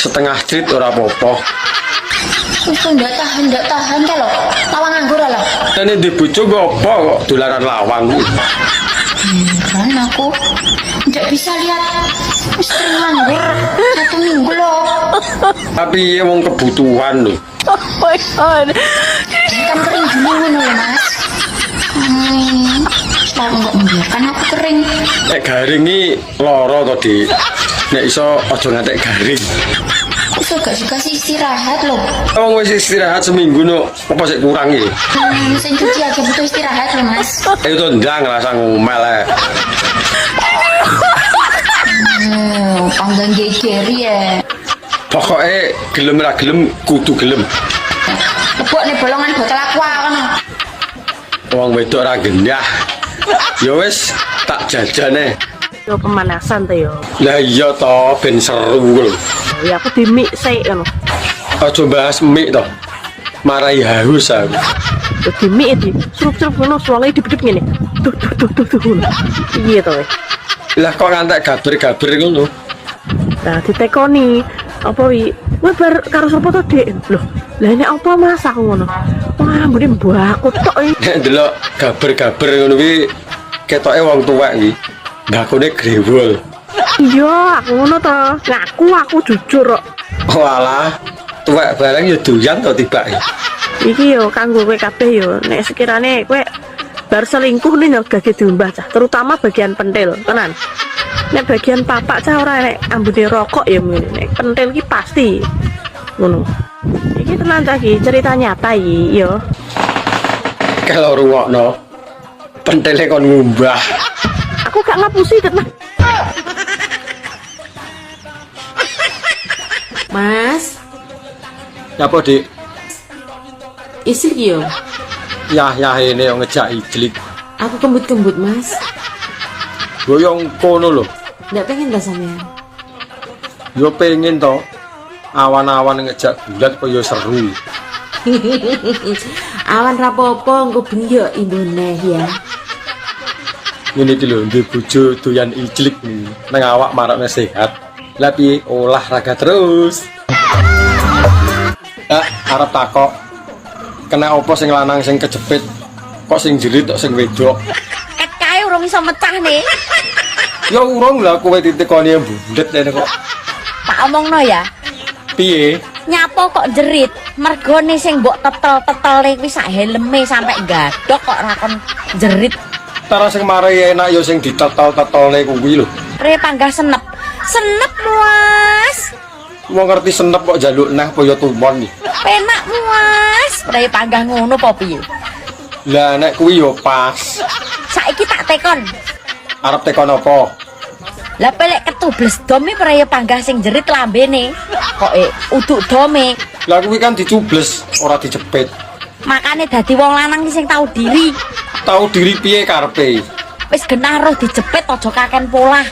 Setengah crit ora apa-apa. ndak tahan kalau lawang nganggur lah. Ini di bojo apa kok dolanan lawang kuwi? Kan aku ndak bisa lihat istri nganggur 1 minggu loh. Tapi ya wong kebutuhan lho. Oh my god. Kan kering gini ngono lho, Mas. Selalu nggak membiarkan aku kering. Nek garing iki lara to, Dik. Nek iso aja ngantek garing. Aku gak dikasih istirahat loh. Wong wis istirahat seminggu no, apa sik kurang iki? Mesin cuci aja butuh istirahat loh, Mas. Ayo to ndang rasa ngomel ae. Panggang gegeri ya. Pokoknya gelem ra gelem kudu gelem. Lebok nih bolongan botol aqua kan. Wong wedok ra gendah. Ya wis tak jajane. Yo pemanasan to yo. Lah iya to ben seru lho. Ya aku di mik sik ngono. Aja bahas mik to. Marai haus aku. Di mik iki surup-surup ngono suarane dipedhep ngene. Tuh ngono. Iya to. Lah kok ngantek gaber-gaber ngono. Nah ditekoni apa wi? Kowe bar karo sapa to, Dik? Loh, lah nek apa Mas aku ngono. Wah, mbune mbakku tok iki. Nek ndelok gaber-gaber ngono kuwi ketoke wong tuwek iki. Mbakune grewol. Iya, aku ngono to. Ngaku aku jujur kok. Walah, tuwek bareng ya doyan to tibake. Iki yo kanggo kowe kabeh yo. Nek sekirane kowe bar selingkuh nih yo gak diumbah cah, terutama bagian pentil, tenan. Nek bagian papak cah ora nek ambune rokok ya ngene. Nek pentil ki pasti ngono. Iki tenan cah iki cerita nyata iki yo. Kalau rungokno pentele kon ngumbah. Aku gak ngapusi tenan. Mas, Apa, Dik? Isik yo. Yah ini yang ngejak ijlik. Aku kembut-kembut, Mas. Goyong kono lho. Ndak pengen ta sampean? Yo pengen to. Awan-awan ngejak bulat kok yo seru. Awan rapopo engko benyo indone ya. Ngene iki lho, ndek bojo doyan ijlik nang awak marakne sehat. Lah piye olahraga terus. Arep takok. Kena opo sing lanang sing kejepit? Kok sing jerit kok sing wedok? Ket kae urung iso mecah nih. Ya urung lah kowe ditekoni bundet rene kok. Tak omongno ya. Piye? Nyapo kok jerit? Mergone sing mbok tetel-tetele kuwi sak helme sampe gadok kok rakon jerit. Tara sing marai enak ya sing ditetel-tetelne kuwi lho. Re panggah senep. Senep Mas. Wong ngerti senep kok njaluk nah apa ya tumon iki. Penak Mas. Re panggah ngono apa piye? Lah nek kuwi yo pas. Saiki tak tekon. Arep tekon apa? Lah pelek ketubles dome praya panggah sing jerit lambene. Kok uduk dome. Lah kuwi kan dicubles, ora dijepit. Makane dadi wong lanang sing tahu diri. Tahu diri piye karepe? Wis genah roh dijepit aja kaken polah.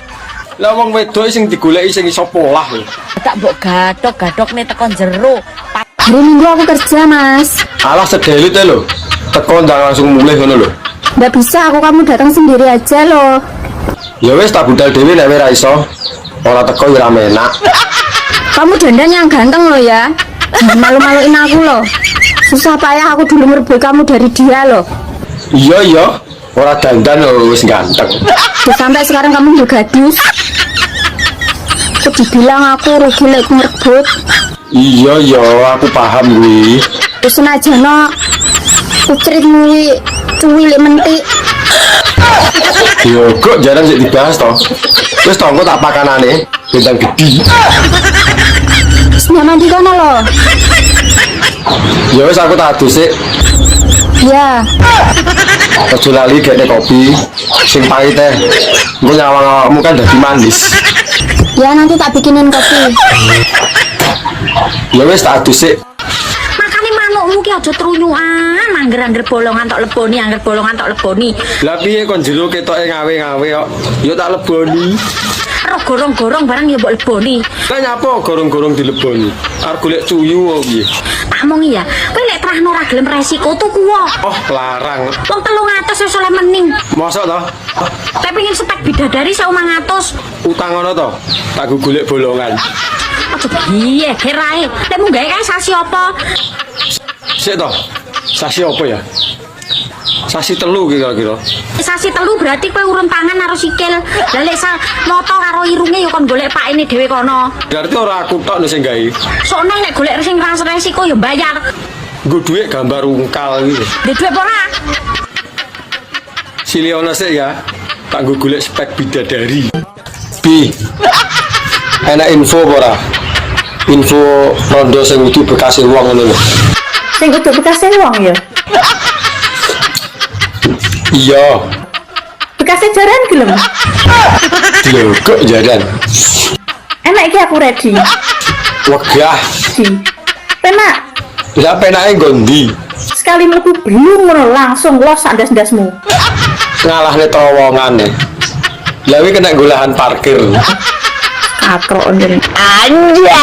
Lah wong wedok sing digoleki sing iso polah lho. Tak mbok gadok-gadokne tekan jero. Hari Minggu aku kerja, Mas. Alah sedelit lho. Teko ndang langsung mulih ngono lho. Nggak bisa, kamu datang sendiri aja loh. Ya wis tak budal dhewe nek ora iso. Ora teko ya ora enak. Kamu dandan yang ganteng loh ya. Jangan malu-maluin aku loh. Susah payah aku dulu merebut kamu dari dia loh. Iya, ora dandan lho wis ganteng. Sampai sekarang kamu juga gadis. Aku dibilang aku rugi lek merebut. Iya, aku paham kuwi. Wis senajana kucrit kuwi cuwi lek mentik. Yo kok jarang sik dibahas to. Wis to engko tak pakanane bintang gede. Wis nyaman di kono loh. Ya wis aku tak adus sik. Ya. Aja lali gene kopi sing pahit teh. Engko nyawang-awakmu kan dadi manis. Ya nanti tak bikinin kopi. Ya wis tak adus sik. Makane manukmu ki aja trunyukan, angger-angger bolongan tok leboni, angger bolongan tok leboni. Lah piye kon jero ketoke ngawe-ngawe kok. Ya tak leboni. Roh gorong-gorong barang ya mbok leboni. Lah nyapa gorong-gorong dileboni? Arep golek cuyu kok piye? Tak omongi ya, kowe lek trahno ora gelem resiko tuku wae. Oh, larang. Wong 300 wis oleh mening. Mosok to? Tapi pengen spek bidadari 1.500. Utang ngono to? Tak golek bolongan. Aja piye kerae. Lek mung gawe kae sasi apa? Sik to. Sasi apa ya? Sasi telu kira-kira. Sasi telu berarti kowe urun tangan karo sikil. Lah lek moto karo irunge ya kon golek pakene dhewe kono. Berarti ora aku tok sing gawe. Soalnya lek golek sing resiko ya bayar. Nggo dhuwit gambar ungkal iki. Duit apa ora? Sili ono sik ya. Tak nggo golek spek bidadari. Bi. Enak info apa ora? Info rondo sing kudu bekase wong ngono lho. Sing kudu bekase wong ya. Iya. Bekase jaran gelem. Lho kok jaran. Enak iki aku ready. Wegah. Penak. Lah penake nggondi? Sekali mlebu belum ngono langsung los sandas-ndasmu. Ngalahne terowongan e. Lah kuwi kena golahan parkir. Kakrok ndene. Anja.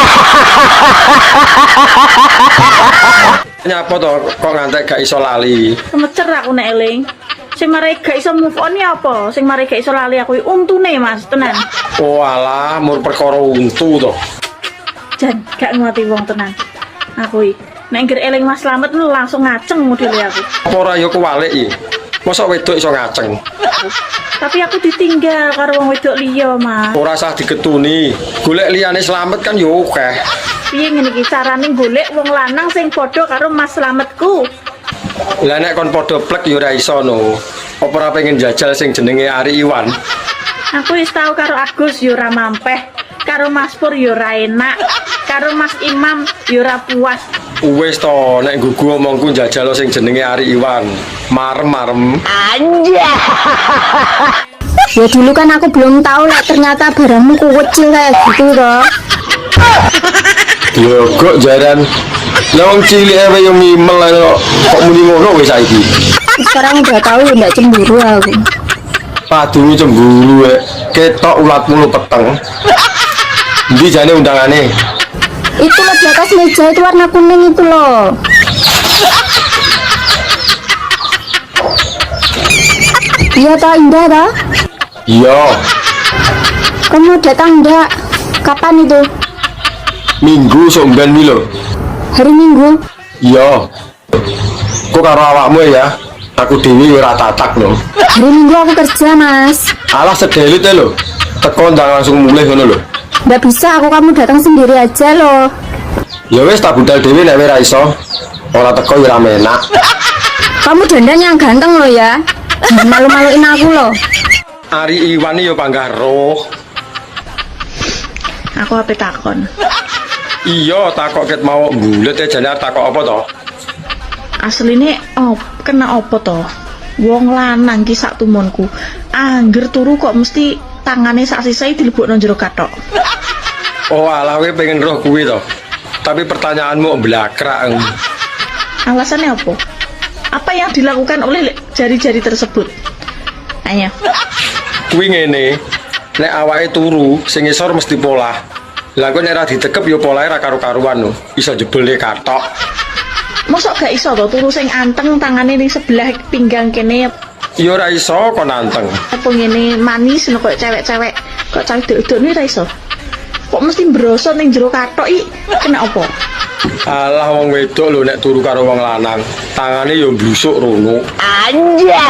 Nyapa to kok ngantek gak iso lali. Kemecer aku nek eling. Sing marai gak iso move on ya apa? Sing marai gak iso lali aku untune Mas, tenan. Oh alah, mur perkara untu to. Jan gak ngerti wong tenan. Aku iki nek ngger eling Mas Slamet lu langsung ngaceng modele aku. Apa ora ya kewalik iki? Mosok wedok iso ngaceng. Tapi aku ditinggal karo wong wedok liya, Mas. Ora usah digetuni. Golek liyane Slamet kan yo akeh. Piye ngene iki carane golek wong lanang sing padha karo Mas Slametku? Lah nek kon padha plek ya ora iso no. Apa ora pengen jajal sing jenenge Ari Iwan? Aku wis tau karo Agus ya ora mampeh, karo Mas Pur ya ora enak, karo Mas Imam ya ora puas. Wis to, nek gugu omongku jajal sing jenenge Ari Iwan. Marem-marem. Anja. Ya dulu kan aku belum tahu lah ternyata barangmu kecil kayak gitu loh. Ya kok jaran. Lah wong cilik ae yo mimel kok muni ngono wis saiki. Sekarang udah tahu nggak cemburu aku. Padune cemburu ketok ulatmu lu peteng. Ndi jane undangane? Itu loh di atas meja itu warna kuning itu loh. Iya toh Indah toh? Iya. Kamu datang enggak? Kapan itu? Minggu sok ben wi lho. Hari Minggu? Iya. Kok karo awakmu ya? Aku dhewe ora tatak lho. Hari Minggu aku kerja mas. Alah sedelit lho. Teko ndang langsung mulih ngono lho. Nggak bisa, kamu datang sendiri aja loh. Ya wis tak budal dhewe nek ora iso. Ora teko ya ora menak. Kamu dandan yang ganteng loh ya. Jangan malu-maluin aku loh. Ari Iwan yo panggah roh. Aku ape takon. Iya, takok ket mau bulet jane takok apa to? Asline kena apa to? Wong lanang ki sak tumonku. Angger turu kok mesti tangane sak sisai dilebokno jero kathok. Oh, alah kowe pengen roh kuwi to. Tapi pertanyaanmu blakrak. Alasannya apa? Apa yang dilakukan oleh jari-jari tersebut? Ayo. Kuwi ngene. Nek awake turu, sing ngisor mesti polah. Lah kok nek ora ditekep yo polahe ra karo-karuan lho. Iso jebule kathok. Mosok gak iso to turu sing anteng tangane ning sebelah pinggang kene. Ya ora iso kok nanteng. Apa ngene manis lho kok cewek-cewek. Kok cewek dedok ora iso. Kok mesti brosot ning jero kathok iki kena apa? Alah wong wedok lho nek turu karo wong lanang, tangane yo blusuk rono. Anja.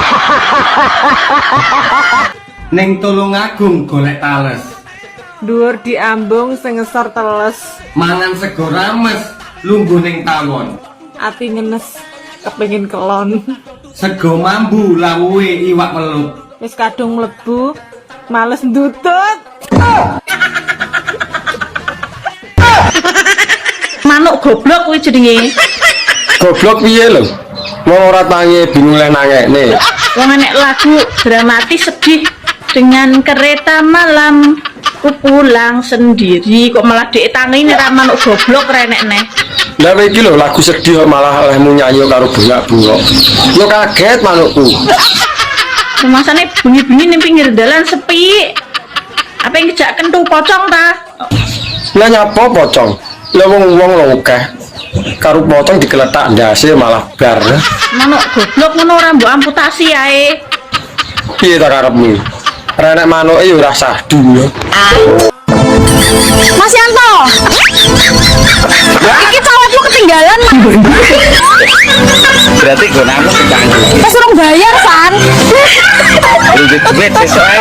Ning Tulungagung golek tales. Dhuwur diambung sing ngesor teles. Mangan sego rames, lungguh ning tawon. Ati ngenes kepengin kelon. Sego mambu lawuhe iwak welut. Wis kadung mlebu, males ndutut. Manuk goblok kuwi jenenge. Goblok piye lho? Wong ora tangi bingung lek nangekne. Wong enek lagu dramatis sedih dengan kereta malam ku pulang sendiri kok malah dhek tangine ra manuk goblok renekne. Lah iki lho lagu sedih kok malah olehmu nyanyi karo bungak-bungok. Yo kaget manukku. Semasane bunyi-bunyi ning pinggir dalan sepi. Apa yang kejak kentu pocong ta? Lah nyapa pocong? Lah wong-wong lho akeh. Karo pocong digeletak ndase malah bar. Manuk goblok ngono ora mbok amputasi ae. Piye ta karepmu? Renek manuke yo ora sahdu yo. Mas Yanto. Iki cawatmu ketinggalan. Berarti gonamu kecanggung. Wis urung bayar, San. Duit sesuk ae.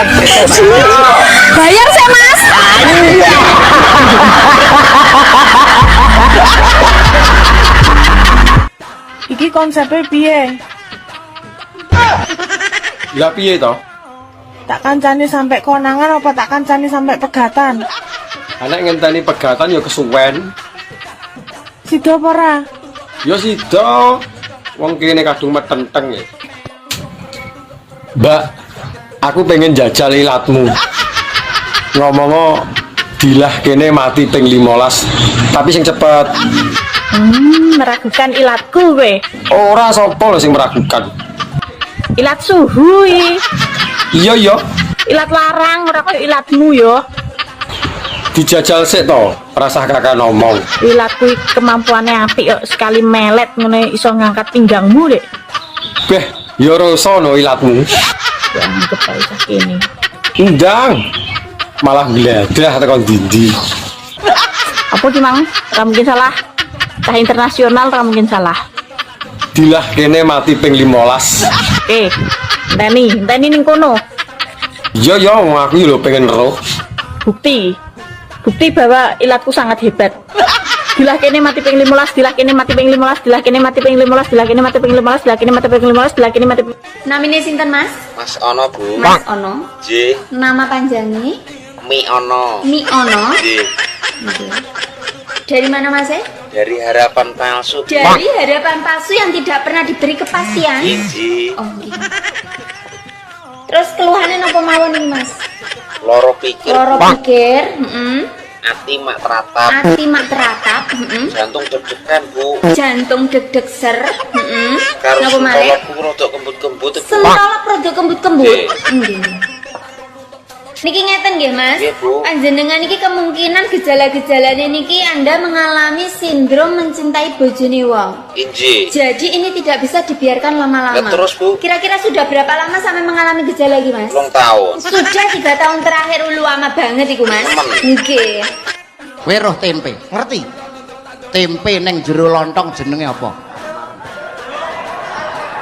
Bayar sih, Mas. Iki konsepnya piye? Lah piye to? Tak kancani sampai konangan apa tak kancani sampai pegatan? Anak ngenteni pegatan ya kesuwen. Sido apa ora? Ya sida. Wong kene kadung metenteng ya. Mbak, aku pengen jajal ilatmu. Ngomong dilah kene mati ping 15. Tapi sing cepet. Meragukan ilatku we. Ora sapa lho sing meragukan. Ilat suhu iki. Iya. Ilat larang ora koyo ilatmu yo. Dijajal sik to, rasah kakak ngomong. Ilatku kemampuannya apik kok sekali melet ngene iso ngangkat pinggangmu, Dek. Beh, ya rasa no ilatmu. Ya anggap ae sakene. Ndang. Malah gledah tekan dindi. Apa ki Mang? Ora mungkin salah. Tah internasional ora mungkin salah. Dilah kene mati ping 15. Enteni ning kono. Iya, wong aku lho pengen roh. Bukti bahwa ilatku sangat hebat. Dilah kene mati ping 15, dilah kene mati ping 15, dilah kene mati ping 15, dilah kene mati ping 15, dilah kene mati ping 15, dilah kene mati. Namine sinten, Mas? Mas Ono, Bu. Mas Ono. J. Nama panjangnya? Mi Ono. Mi Ono. J. Dari mana, Mas? Dari harapan palsu. Dari harapan palsu yang tidak pernah diberi kepastian. Iji. Oh, gitu. Terus keluhannya apa mawon nih, Mas? Loro pikir. Loro pikir, ati mak teratap. Ati mak teratap, Jantung deg-degan, Bu. jantung deg-deg ser, Karo Napa malih? sentolopku rada kembut-kembut. Bu. Sentolop rada kembut-kembut. Nggih. Nggih. Niki ngeten nggih, Mas. Nggih, Bu. Panjenengan niki kemungkinan gejala-gejalanya niki Anda mengalami sindrom mencintai bojone wong. Inji. Jadi ini tidak bisa dibiarkan lama-lama. Lah, terus, Bu? Kira-kira sudah berapa lama sampai mengalami gejala iki, Mas? 2 tahun. Sudah 3 tahun terakhir ulu lama banget iku, Mas. Nggih. Kowe roh tempe, ngerti? Tempe ning jero lontong jenenge apa?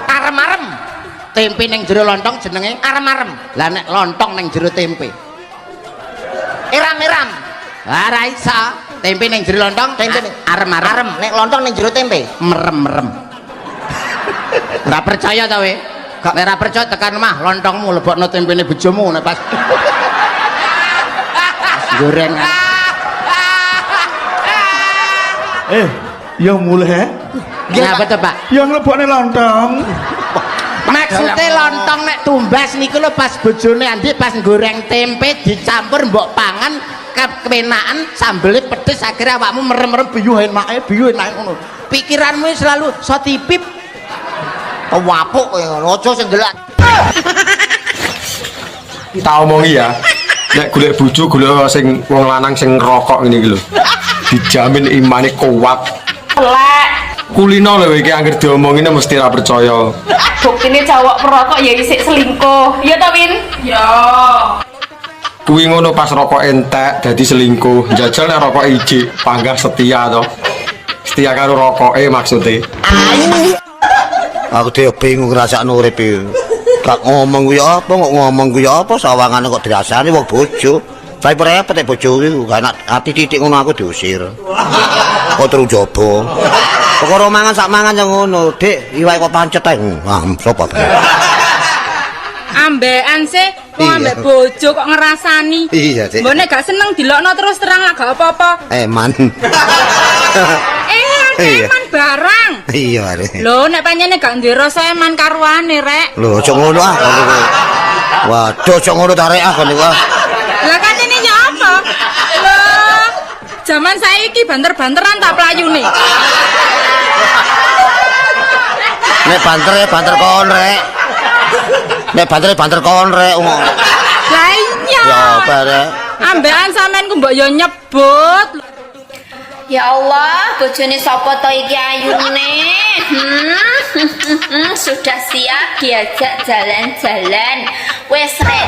Arem-arem. Tempe ning jero lontong jenenge arem-arem. Lah nek lontong ning jero tempe. Eram-eram. Lah ra iso. Tempe ning jero lontong tempe arem-arem. Nek lontong ning jero tempe merem-merem. Ora percaya ta we? Nek ora percaya tekan omah lontongmu lebokno tempene bojomu nek pas goreng. Yang mulai Ngapa to, Pak? yang lebokne lontong. Maksudnya lontong nek tumbas niku lho pas bojone Andi pas goreng tempe dicampur mbok pangan kepenaan sambelnya pedes akhirnya awakmu merem-merem biyu enake ngono. Pikiranmu selalu so tipip. Wapuk kowe ngono aja sing delok. Tak omongi ya. Nek golek bojo golek sing wong lanang sing ngerokok ngene iki lho. Dijamin imane kuat. Lek, Kulino lho iki anggere diomongine mesti ra percaya. buktine cowok perokok ya isik selingkuh. Iya to, Win? Ya. Kuwi ngono pas rokok entek dadi selingkuh. Jajal nek rokok ijik panggah setia to. Setia karo rokoke maksude. Aku dhewe bingung ngrasakno urip iki. Kak ngomong kuwi apa kok ngomong kuwi apa sawangane kok dirasani wong bojo. Tapi repot nek bojo kuwi gak enak ati titik ngono aku diusir. Kok terus jobo. Perkara mangan sak mangan yang ngono, Dik, iwake kok pancet ae. Wah, sapa bae. Ambekan sih, kok Iya. ambek bojo kok ngerasani. Iya, Dik. Mbone gak seneng dilokno terus terang lah gak apa-apa. Eman. Iya. Eman barang. Iya, Rek. Lho, nek pancene gak duwe rasa eman karuane, Rek. Lho, aja ngono ah. Waduh, aja ngono ta Rek ah kon niku. Lah katene ya apa? Lho, zaman saiki banter-banteran tak playune. Nek banter ya banter kon Rek. Nek banter kon Rek. Lah iya. Ya apa Rek? Ambekan sampean ku mbok yo nyebut. Ya Allah, bojone sapa to iki ayune? Sudah siap diajak jalan-jalan. Wes Rek.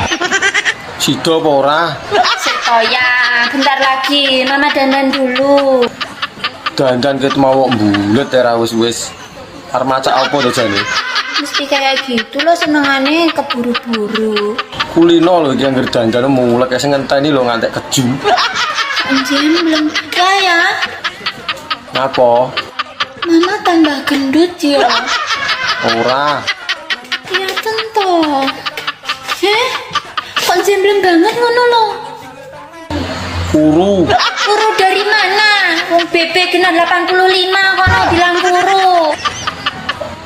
Sido apa ora? Setoya, bentar lagi Mama dandan dulu. Dandan ket mau mbulet era wis-wis. Arep macak apa to jane? Mesti kayak gitu loh senengane keburu-buru. Kulino lho iki anggere dandan mulek sing ngenteni lho ngantek keju. Anjir belum buka ya. Napa? Mama tambah gendut ya. Ora. Ya tentu. Kok jembleng banget ngono loh. Kuru. Kuru dari mana? Wong bebek kena 85 kono bilang kuru.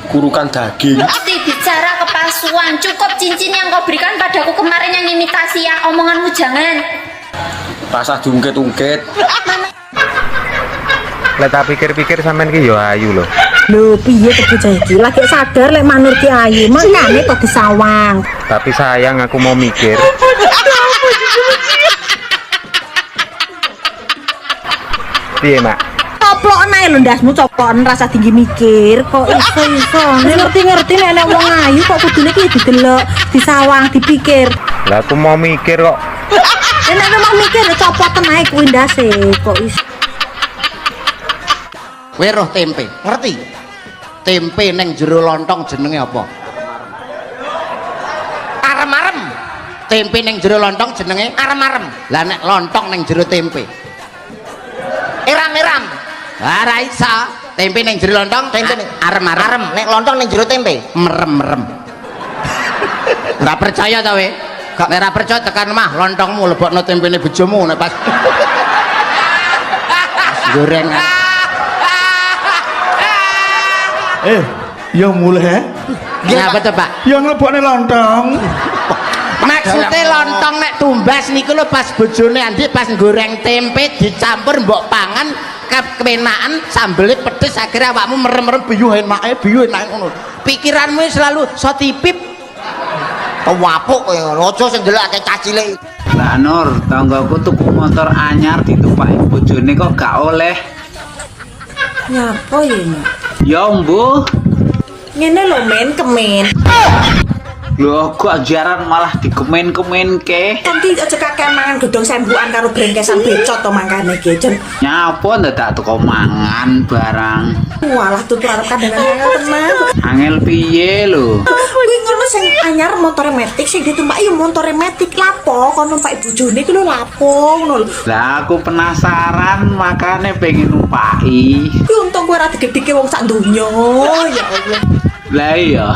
Kurukan daging. Mesti bicara kepalsuan. Cukup cincin yang kau berikan padaku kemarin yang imitasi ya. Omonganmu jangan. Rasa diungkit-ungkit. Lah tak pikir-pikir sampean ki yo ayu lho. Lho piye to bocah iki? Lagi sadar lek manur ki ayu, mangkane kok disawang. Tapi sayang aku mau mikir. Piye, Mak? Coplok ae lho ndasmu coplon rasa tinggi mikir kok iso. Ngerti-ngerti nek wong ayu kok kudune ki didelok, disawang, dipikir. Lah aku mau mikir kok. Nek memang mikir copoten ae kuwi ndase kok iso. Kowe roh tempe, ngerti? Tempe ning jero lontong jenenge apa? Arem-arem. Tempe ning jero lontong jenenge arem-arem. Lah nek lontong ning jero tempe. Eram-eram. Lah ra iso. Tempe ning jero lontong tempe arem-arem. Nek lontong ning jero tempe merem-merem. Ora percaya ta we? Nek ora percaya tekan omah lontongmu lebokno tempene bojomu nek pas goreng. Yang mulai Ngapa to, Pak? yang lebokne lontong. Maksude lontong nek tumbas niku lho pas bojone Andi pas goreng tempe dicampur mbok pangan kepenaan sambele pedes akhirnya awakmu merem-merem biyu enake ngono. Pikiranmu selalu so tipip. Tewapuk kowe ngono aja sing ndelokake cacile. Lah Nur, tanggaku tuku motor anyar ditumpaki bojone kok gak oleh. Nyapa ya Nya? Ya mbuh. Ngene lho men kemen. Loh kok ajaran malah dikemen-kemen ke? Nanti aja kakek mangan gedong sembukan karo brengkesan becot to mangkane iki jen. Nyapa ndak teko mangan barang. Walah tutur arep kandangan angel tenan. Angel piye lho? Kuwi ngono sing anyar motor metik sing ditumpaki ya motor metik lapo kon numpak bojone iki lho lapo ngono lho. Lah aku penasaran makane pengen numpaki. Kuwi untung kowe ora digedhike wong sak donya ya Allah. Lah iya.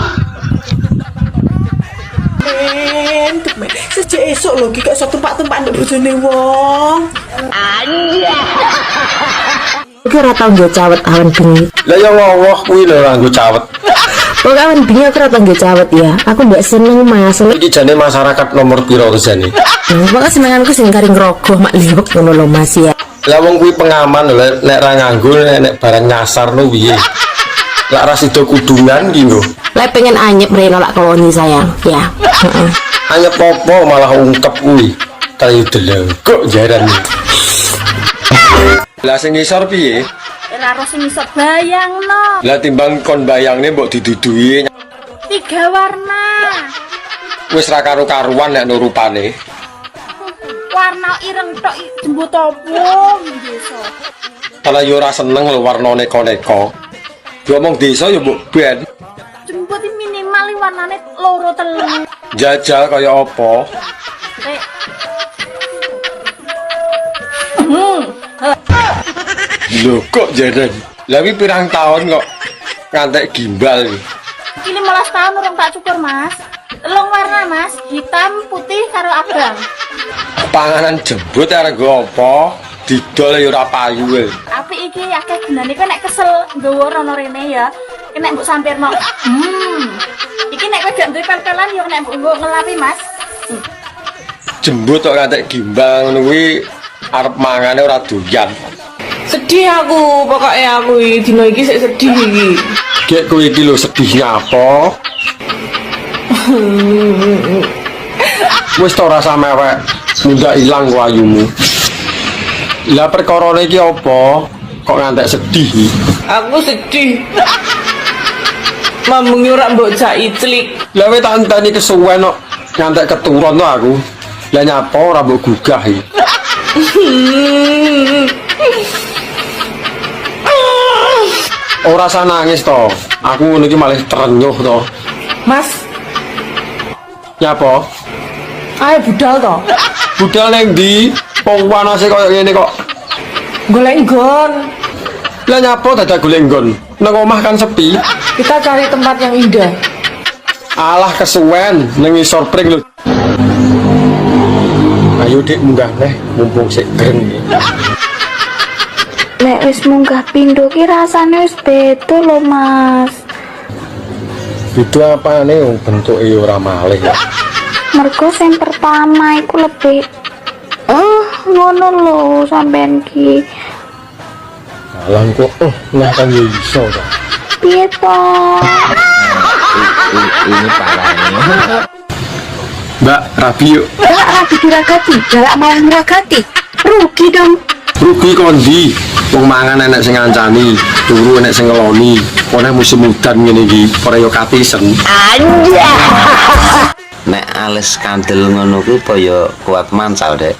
Men, sejak esok lho gak iso tumpak-tumpak ndek bojone wong. Anjir. Aku ora tau nggo cawet awan bengi. Lah ya Allah kuwi lho nggo cawet. Kok awan bengi aku ora tau nggo cawet ya. Aku mbak seneng Mas. Iki jane masyarakat nomor piro kesane? Pokoke senenganku sing kari ngrogoh mak liwek ngono lho Mas ya. Lah wong kuwi pengaman lho nek ra nganggo nek barang nyasar lho piye. Lah ra sida kudungan ki lho. Lek pengen anyep reno lak keloni sayang ya. Heeh. Anyep popo malah ungkep kuwi. Kayu delengkok jaran. Lah sing ngisor piye? Ora ro sing iso bayangno. Lah timbang kon bayangne mbok didudui 3 warna. wis ra karo-karuan nek no rupane. Warna ireng tok jembut opo desa. Kalau yo ora seneng lho warna neko-neko. Ngomong desa yo mbok ben. Jembut minimal warnane loro telu. Jajal kaya apa? Lho kok jaran. Lah wi pirang tahun kok ngantek gimbal iki. 15 tahun urung tak cukur, Mas. Telung warna, Mas. Hitam, putih karo abang. Panganan jembut arek nggo apa? Didol ya ora payu e. Apik iki akeh gunane kowe nek kesel nggawa rono rene ya. Nek mbok sampirno. Iki nek kowe gak duwe pel-pelan ya nek mbok ngelapi, Mas. Jembut kok ngantek gimbal ngono kuwi arep mangane ora doyan. Sedih aku, pokoknya aku dino iki sik sedih iki. Gek kowe iki lho sedih apa? Wis to rasa mewek, mundak ilang ku ayumu. Lah perkarane iki apa? Kok ngantek sedih? Aku sedih. Mamungi ora mbok jak iclik. Lah wis tak enteni kesuwen kok ngantek keturun to aku. Lah nyapa ora mbok gugah iki. Ora usah nangis to. Aku ngono iki malah terenyuh to. Mas, nyapa? ayo budal to. Budal ning ndi? Wong panase koyo ngene kok. Golek nggon. Lah nyapa dadak golek nggon? Nang omah kan sepi. Kita cari tempat yang indah. Alah kesuwen ning ngisor pring lho. Ayo Dik munggah neh mumpung sik greng iki. Nek wis munggah pindho ki rasane wis beda lho, Mas. Itu apane wong bentuke ora malih. Mergo sing pertama iku lebih ngono lho sampean ki. Alah kok lah kan yo iso to. Piye to? Ini parahnya. Mbak, rabi yuk. Galak rabi diragati, galak mau ngeragati. Rugi dong. Rugi kondi. Wong mangan enek sing ngancani, turu enek sing ngeloni. Ora musim udan ngene iki, ora yo katisen. Anjir. Nek alis kandel ngono kuwi kaya kuat mancal, Dek.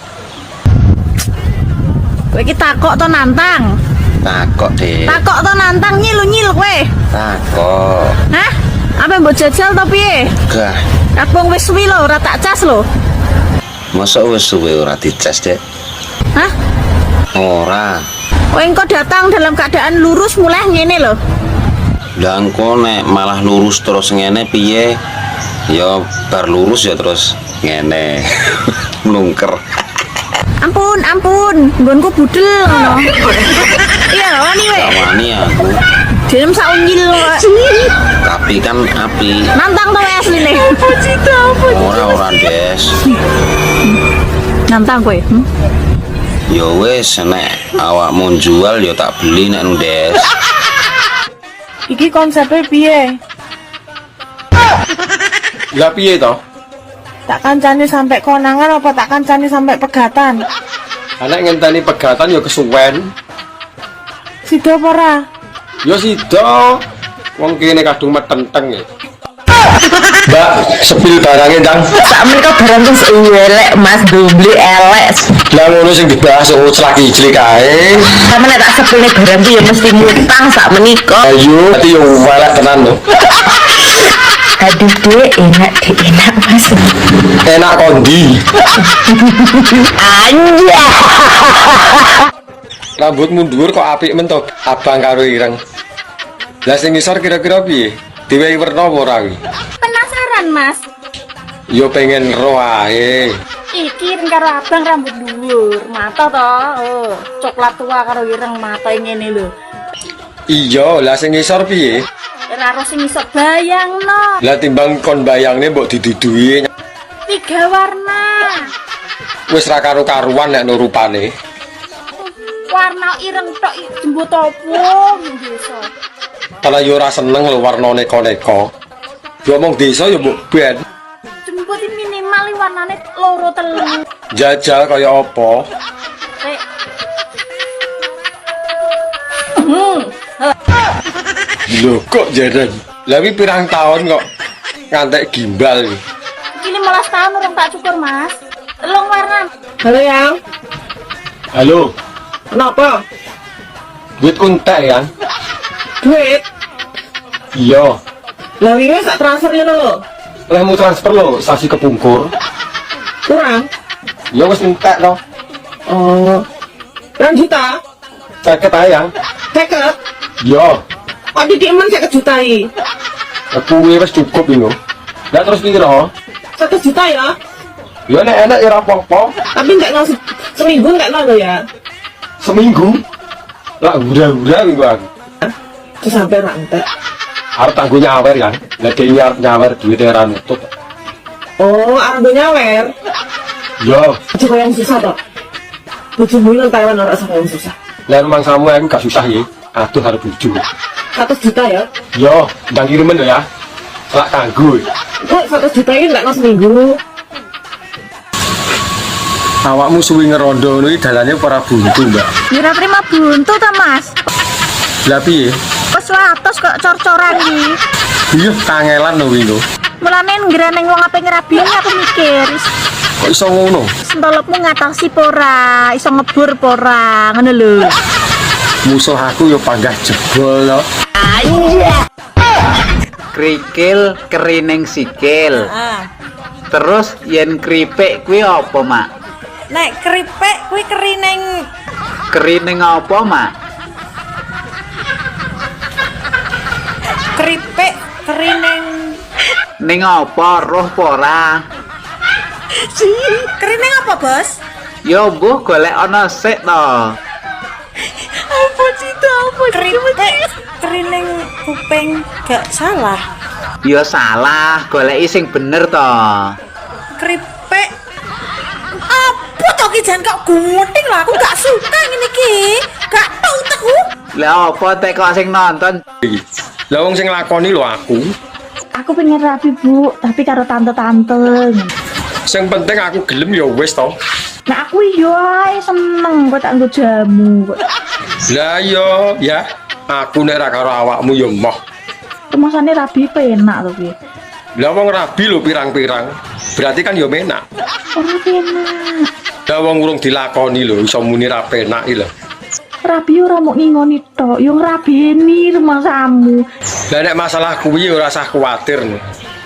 Kowe iki takok to nantang? Takok, Dek. Takok to nantang nyil kowe. Takok. Hah? Apa mbok jajal to piye? Gah, Kabung wis suwi lho, ora tak cas lho. mosok wis suwe ora dicas, Dek. Hah? Ora. Kowe engko datang dalam keadaan lurus mulai ngene lho. Lah engko nek malah lurus terus ngene piye? Ya bar lurus ya terus ngene. Mlungker. Ampun, nggonku budel ngono. Iya, wani we. Wani aku. Dinem sak unyil kok. Tapi kan api. Nantang to asline. Ora Des. Nantang kowe. Ya wis nek awakmu jual ya tak beli nek nang Des. Iki konsepnya piye? Lah piye to? Tak kancani sampai konangan apa tak kancani sampai pegatan? Anak ngenteni pegatan ya kesuwen. Sida apa ora? Ya sida. Wong kene kadung metenteng ya. Mbak, sepil barangnya Dang. Sakmen kok barang wis elek Mas Dumbli elek. Lah ngono sing dibahas celak ijlik kae. Sampe nek tak sepilne barang ki ya mesti mutang sak menika. Ayo, dadi yo elek tenan lho. Aduh dek, enak Mas. Enak kondi. Anja. Rambutmu dhuwur kok apik men to, abang karo ireng. Lah sing ngisor kira-kira piye? Diwehi werna apa ora kuwi? Penasaran, Mas? Yo pengen ro ae. Iki karo abang rambut dhuwur, mata to. Oh, coklat tua karo ireng mata ngene lho. Iya, lah sing ngisor piye? Ora ro sing iso bayangno. Lah timbang kon bayangne mbok didudui 3 warna. wis ra karo-karuan nek no rupane. Warna ireng tok jembut opo desa. Kalau yo ora seneng lho warna neko-neko. Yo omong desa yo mbok ben. Jembut minimal warnane 2-3. Jajal kaya apa? Lho kok jaran. Lah wi pirang tahun kok ngantek gimbal iki. Iki 15 tahun urung tak cukur, Mas. 3 warna. Halo yang. Halo. Kenapa? Duit kuntek ya? Duit? Iya. Lah wingi sak transfernya lho. Lah mau transfer lo sasi kepungkur. Kurang? Ya wis entek to. Oh. 2 juta? 50 ae ya. 50? Iya. Kok didik men 50 juta iki? Aku wis cukup iki lho. Lah terus piro? 1 juta ya? Ya nek enak ya ora apa-apa. Tapi entek no seminggu entek no lho ya. Seminggu? Lah udah minggu aku. Terus sampai ra entek. Harus tangguh nyawer ya. Lah dhewe arep nyawer duwite ora nutut. Oh, arep nyawer. Yo, Aja yang susah toh. Bojomu nang Taiwan ora usah yang susah. lah rumang samu aku gak susah ya. Aduh harus bojo. 100 juta ya? Yo, ndang kirimen lho ya. Selak kanggo. Kok 100 juta ini enggak no seminggu? Awakmu suwi ngerondo ngono iki dalane ora buntu, Mbak. Mira terima buntu ta, Mas? Lah piye? Wes watos kok cor-coran iki. Iya, kangelan lho wingi. Mulane nggrene wong ape ngrabini aku mikir, Kok iso ngono? sentolopmu ngatasi pora, iso ngebur pora, ngono lho. Musuh aku yo panggah jebol lho. Krikil kerining sikil. Terus yen kripik kuwi apa, Mak? Nek keripik kuwi kerining. Kerining apa, Mak? Keripik kerining. Ning apa roh pora? Kerining apa, Bos? Yo mbuh golek ana sik to. Apa cita apa? Keripik kerining kuping gak salah. Yo salah, goleki sing bener to. Keripik apa to ki jan kok gunting lho, aku gak suka ngene iki. Gak tau utekku. Lah apa tek kok sing nonton? Lah wong sing lakoni lho aku. Aku pengen rapi, Bu, tapi karo tante-tante. Sing penting aku gelem ya wis to. Nah aku yo ae seneng kok tak nggo jamu kok. Lah yo ya, aku nek ra karo awakmu ya moh. Kemasane rabi penak to piye? Lah wong rabi lho pirang-pirang. Berarti kan ya menak. Ora penak. Lah wong urung dilakoni lho iso muni ra penak iki lho. Rabi ora mau ngingoni tok, yo ngrabeni rumangsamu. Lah nek masalah kuwi ora usah kuwatir.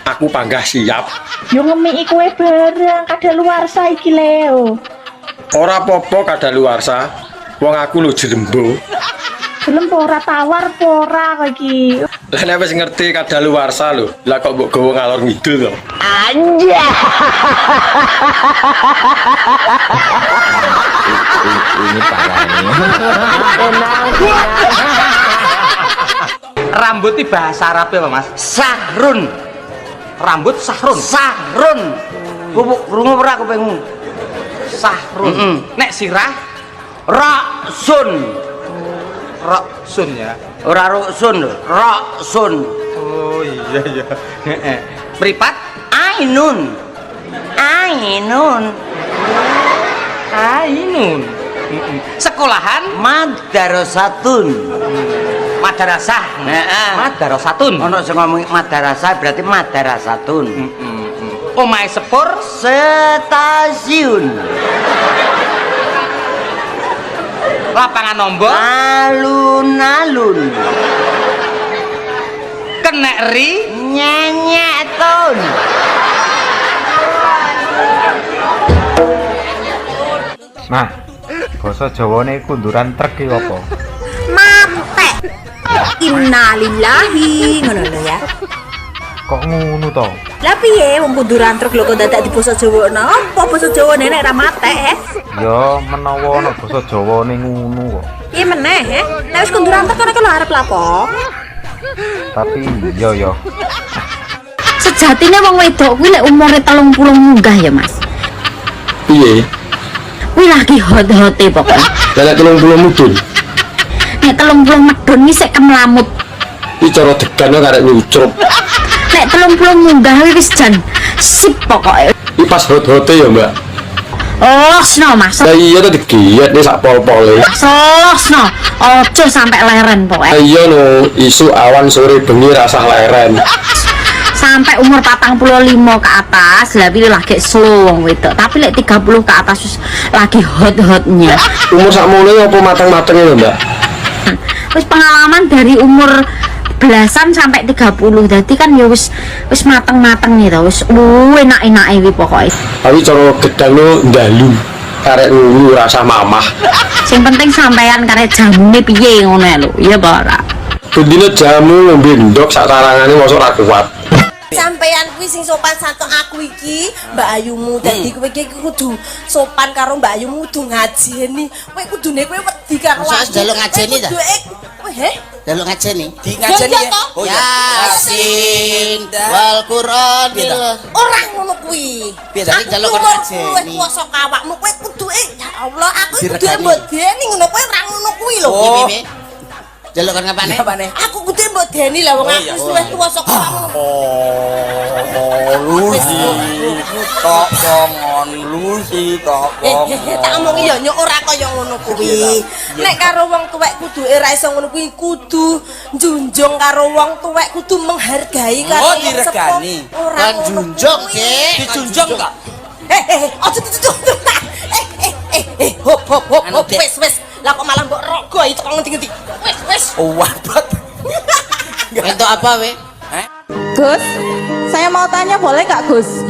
Aku panggah siap. Yo ngemiki kowe barang kadaluwarsa iki Leo. Ora apa-apa kadaluwarsa. Wong aku lho jrembo. Gelem ora tawar ora kok iki. Lah nek wis ngerti kadaluwarsa lho, lah kok mbok gawa ngalor ngidul to. Anja. Ini parah nih. Rambut iki bahasa Arab apa, Mas? Sahrun. Rambut sahrun. Sahrun. Krungu ora kupingmu? Sahrun. Nek sirah ra'sun. Ra'sun ya. Ora ruksun lho, ra'sun. Oh iya iya. Heeh. Mripat ainun. Ainun. Ainun. Sekolahan madrasatun. Madrasah. Heeh. Madrasatun. Ono sing ngomong madrasah berarti madrasatun. Omahe sepur stasiun. Lapangan nombor alun-alun. Keneri nyenyetun. Nah, basa Jawane kunduran truk iki apa? Mantek. Innalillahi ngono lho ya. Kok ngono to? Lah piye wong kunduran truk lho kok dadak di basa Jawa napa basa Jawane nek ra matek Ya menawa ana basa Jawane ngono kok. Iya meneh nek wis kunduran truk kok lho arep lapo. Tapi yo. Sejatine wong wedok kuwi lek umure 30 munggah ya, Mas. Piye? Kuwi lagi hot-hote pokoknya. Lah 30 mudun. Nek 30 medun iki sik kemlamut. Iki cara degane karek nyucrup. Nek 30 munggah wis jan sip pokoknya. Iki pas hot-hote ya, Mbak. Oh, sno Mas. Lah iya to digiat nih sak pol-pole. Sno. Ojo sampai leren pokoknya. Iya no, isu awan sore bengi rasah leren. Sampai umur 45 ke atas lah pilih lagi slow wong wedok. Tapi lek 30 ke atas wis lagi hot-hotnya. Umur sakmono apa mateng-matenge lho, Mbak? Wis pengalaman dari umur belasan sampai 30. Dadi kan ya wis mateng-mateng nih to. Wis enak-enake wi pokoke. Tapi cara gedang lo ndalu. Karek ngulu rasa mamah. Sing penting sampean karek jamune piye ngono lho. Iya apa ora? Bendine jamu ngombe ndok sak tarangane mosok ra kuat. Sampeyan kuwi sing sopan santun aku iki, Mbak Ayumu. Dadi kowe iki kudu sopan karo Mbak Ayumu, kudu ngajeni. Kowe kudune kowe wedi karo aku. Jaluk ngajeni ta? Jaluk ngajeni. Di ngajeni ya. Oh ya. Yasin wal Qur'an gitu. Ora ngono kuwi. Biasane jaluk ngajeni. Kowe kuwasa awakmu kowe kudu ya Allah, aku kudu mbodeni ngono kowe ora ngono kuwi lho. Piye? Jaluk kan ngapane? Aku kudu mbodeni lah wong aku luwih tuwa saka kamu. Lusi tok. Tak omongi ya nyok ora kaya ngono kuwi. Nek karo wong tuwek kudu ora iso ngono kuwi, kudu njunjung karo wong tuwek, kudu menghargai karo wong diregani. Kan junjung, Dik. Dijunjung kok. Aja dijunjung. Hop. Wes. Lah kok malah mbok rogo itu kok ngendi-ngendi. Wes. Wabat. Entuk apa we? Gus, saya mau tanya boleh Kak Gus?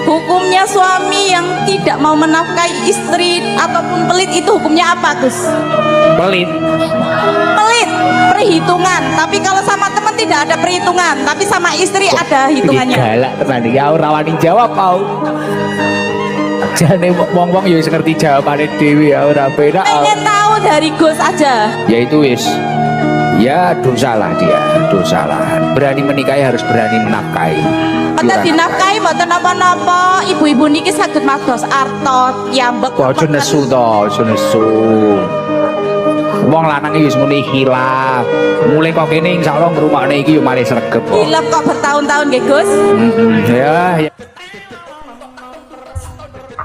Hukumnya suami yang tidak mau menafkahi istri ataupun pelit itu hukumnya apa Gus? Pelit. Pelit, perhitungan. Tapi kalau sama teman tidak ada perhitungan, tapi sama istri ada hitungannya. Galak tenan ya ora wani jawab mau. Jane wong-wong ya wis ngerti jawabane dhewe ya ora penak. Pengen tahu dari Gus aja. Ya itu wis. Ya dosalah dia, dosalah. Berani menikahi harus berani menafkahi. Mboten dinafkahi mboten napa-napa. Ibu-ibu niki saged mados arta kiambek. Kok aja nesu to, aja nesu. Wong lanang iki wis muni hilaf. Mulai kok kene insyaallah ngrungokne iki yo mari sregep kok. Hilaf kok bertahun-tahun nggih Gus? Ya.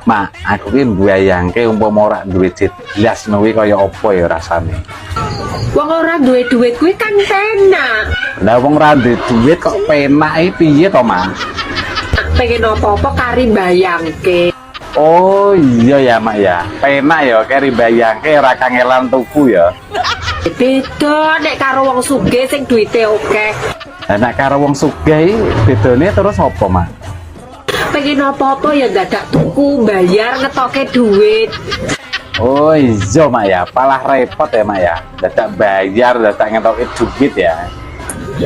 Mak, aku ki mbayangke umpama ora duwe jelas kuwi kaya apa ya rasane. Wong ora duwe duit kuwi kan penak. Lah wong ora duwe duit kok penak iki piye to, Mak? Pengen apa-apa kari bayangke. Oh iya ya, Mak ya. Penak ya kari bayangke ora kangelan tuku ya. Beda nek karo wong sugih sing duwite akeh. Lah nek karo wong sugih bedane terus apa, Mak? Pengen apa-apa ya dadak tuku, bayar ngetoke duit. Oh iya Mak ya, palah repot ya Mak ya. Dadak bayar, dadak ngetoke duit ya.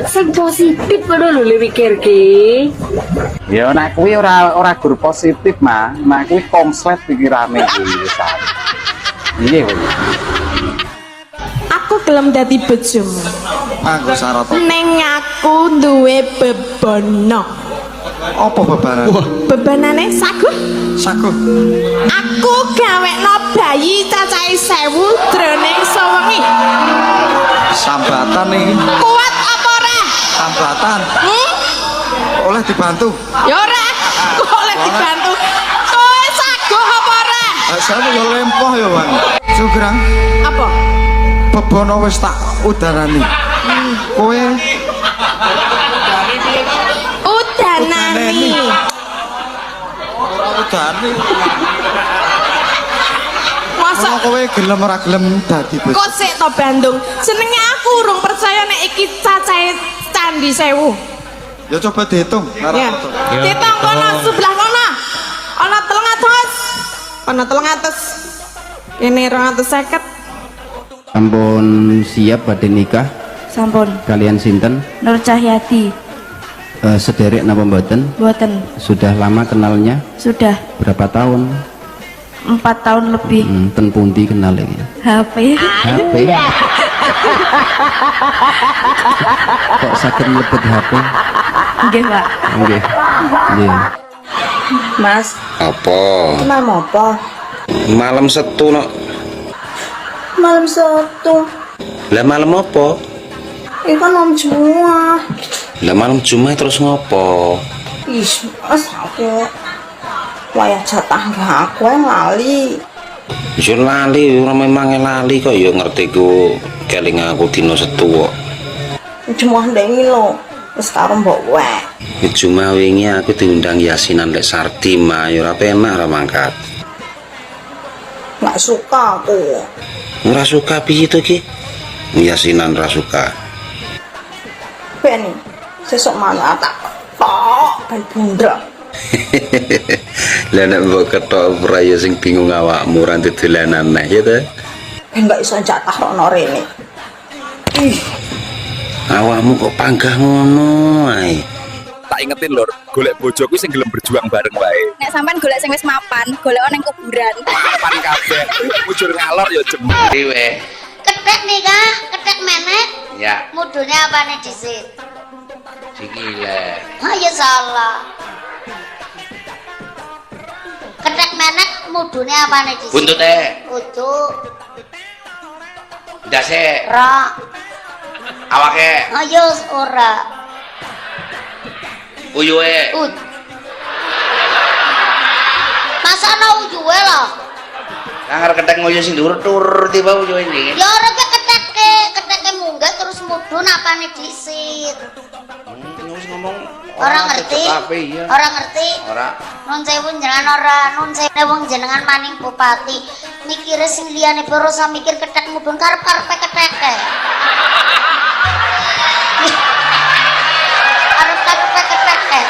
Sing positif ngono lho le mikirke. Ya nek kuwi ora gur positif Mak. Nek kuwi konslet pikirane kuwi wis. Iya kuwi. Aku gelem dadi bojomu. Aku Sarata. Neng aku duwe bebono. Apa bebanan? Bebanane sagu. Sagu. Aku gawekno bayi cacahe 1000 jroning sewengi. Sambatan iki. Kuat apa ora? Sambatan. Oleh dibantu. Ya ora. Kok oleh dibantu. Kowe sagu apa ora? Saya yo lempoh ya, Wan. Sugrang. Apa? Bebono wis tak udarani. Kowe udanani. Udani. Masa kowe gelem ora gelem dadi bos. kok sik to Bandung. Jenenge aku urung percaya nek iki cacahe Candi Sewu. Ya coba dihitung. Ya. Dihitung kono sebelah kono. Ana 300. Ana 300. Ini 250. Ampun siap badhe nikah Sampun. kalian sinten? Nur Cahyati. Sederek napa mboten? Mboten. Sudah lama kenalnya? Sudah Berapa tahun? 4 tahun lebih. Ten pundi kenal iki? HP. HP. Kok saged mlebet HP? Nggih, Pak. Nggih. Nggih. Mas, Apa? kenal apa? Malam Setu no. Malam Sabtu. Lah malam apa? Ikan malam Jumat. Lah malam Jumat terus ngopo? Ih, Mas, aku wayah jatah aku yang lali. Yo lali, ora memang lali kok yo ngerti ku keling aku dino Setu kok. Cuma ndengi lo. Wis karo mbok wek. Cuma wingi aku diundang yasinan lek Sardi mah yo ora penak ora mangkat. Nggak suka aku. Ora suka piye to ki? Yasinan ora suka. Ben, sesuk mana tak tok ben bundra. Lah nek mbok ketok ora ya sing bingung awakmu ora dolanan neh ya to. Ben nggak iso jatah rono rene. Ih, Awakmu kok panggah ngono ae. Tak ingetin lur, golek bojo kuwi sing gelem berjuang bareng wae. Nek sampean golek sing wis mapan, golek ning kuburan. Mapan kabeh, mujur ngalor ya jem. Dewe. Ketek nikah, ketek menek. Ya. Mudune apane dhisik? Sikile. Ha ya salah. Ketek menek mudune apane dhisik? Buntute. Kudu Ndase. ra. Awake. Ha ya ora. Uyuhe. Masa ana uyuhe lho? Nang ketek ngoyo sing dhuwur tur tiba uyuhe iki. Ya ora keteke munggah terus mudun apane dhisik. Wis ngomong Ora ngerti. Iya. Ora ngerti. Ora. Nun sewu jenengan ora, nun sewu wong jenengan maning bupati. Mikire sing liyane ora usah mikir ketek mudun karep-karepe keteke. Arep-karepe keteke.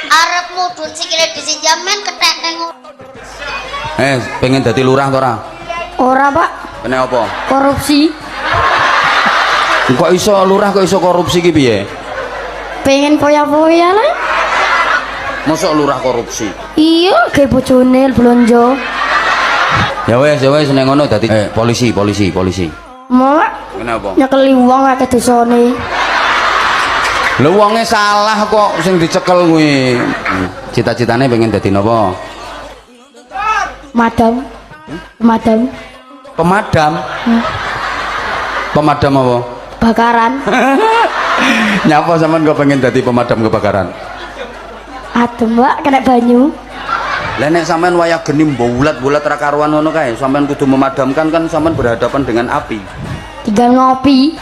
Arep mudun sikile dhisik jaman keteke. Pengen dadi lurah to ora? Ora, Pak. Kene apa? Korupsi. Kok iso lurah kok iso korupsi ki piye? Pengen poya-poya lah. Mosok lurah korupsi. Iya, ge bojone blonjo. Ya wes nek ngono dadi polisi. Mau Kenapa? nyekeli wong akeh dosane. Lho wonge salah kok sing dicekel kuwi. Cita-citane pengen dadi napa? Madam. Pemadam. Pemadam apa? Bakaran. Nyapa sampean kok pengen dadi pemadam kebakaran? Adem, Mbak, kena banyu. Lah nek sampean wayah geni bulat-bulat ra karuan ngono kae, sampean kudu memadamkan kan sampean berhadapan dengan api. Tinggal ngopi.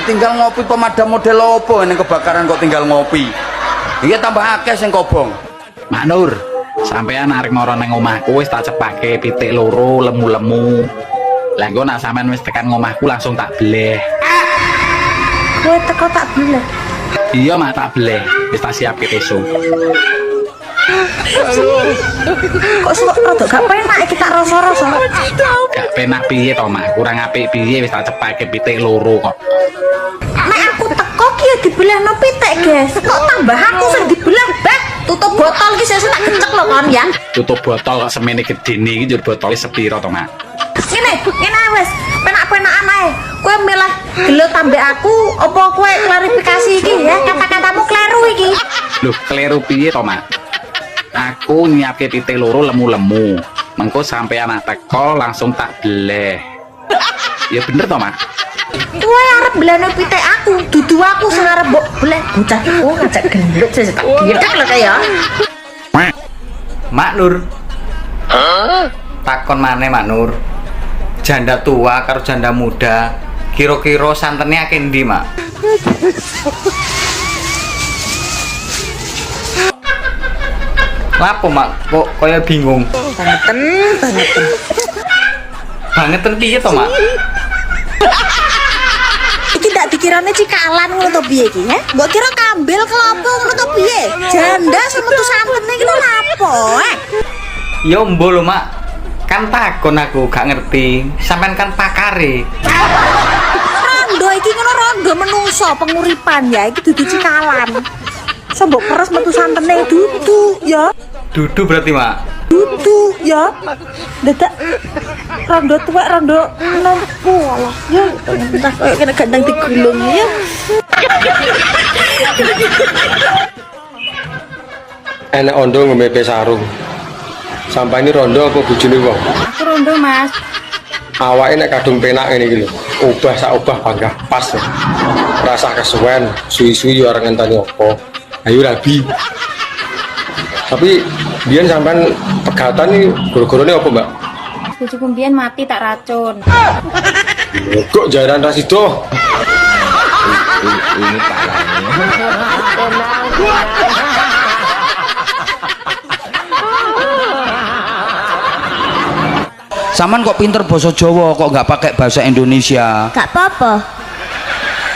Tinggal ngopi pemadam model apa ning kebakaran kok tinggal ngopi. Iki tambah akeh sing kobong. Mak Nur, sampean arek mara nang omahku wis tak cepake pitik loro lemu-lemu. Lah engko nak sampean wis tekan ngomahku langsung tak bleh. Kowe teko tak bleh. Iya mak tak bleh, wis tak siapke tisu. Kok rada gak penak iki tak rasa-rasa. Gak penak piye to mak, kurang apik piye wis tak cepake pitik loro kok. Nek aku teko ki ya dibelehno pitik, guys. Kok tambah aku sing dibelah, Bah. Tutup botol ki sesuk tak gecek lho kon, Yan. Tutup botol kok semene gedene iki njur botole sepiro to mak? Ngene wis, penak-penakan ae. Kowe milih gelo tambah aku apa kowe klarifikasi iki ya? Kata-katamu kleru iki. Loh, kleru piye to, Mak? Aku nyiapke titik loro lemu-lemu. Mengko sampai anak teko langsung tak bleh. Ya bener to, Mak? Kowe arep belane pitik aku, dudu aku sing arep mbok bleh. Bocah iki ngajak gendut sing tak gidek lho kaya. Mak Nur. Takon maneh Mak Nur. Janda tua karo janda muda, kira-kira santene akeh ndi, Mak? Lapo, Mak? Kok kaya bingung? Banget. Bangetan piye to, Mak? Iki ndak dikirane cikalan ngono to piye iki, ha? Mbok kira kambil kelopo ngono to piye? Janda semetu santene iki lho lapo, Ya mbo lho, Mak. Kan takon aku gak ngerti. Sampean kan pakare. Rondo iki ngono rondo menungso penguripan ya, iki dudu cikalan. So mbok peres metu santene dudu ya. Dudu berarti, Mak. Dudu ya. Dadak rondo tuwek rondo nompo Allah. Ya entah koyo kena gandang digulung ya. Enak ondo ngemepe sarung. Sampai ini rondo apa bojone wong? Aku rondo, Mas. Awake nek kadung penak ngene iki lho. Obah sak obah panggah pas. Rasa kesuwen, suwi-suwi yo ora ngenteni apa. Ayo rabi. Tapi biyen sampean pegatan iki gara-garane apa, Mbak? Bojoku mbiyen mati tak racun. Kok jaran ras itu? Ini Saman kok pinter bahasa Jawa kok nggak pakai bahasa Indonesia? Gak apa-apa.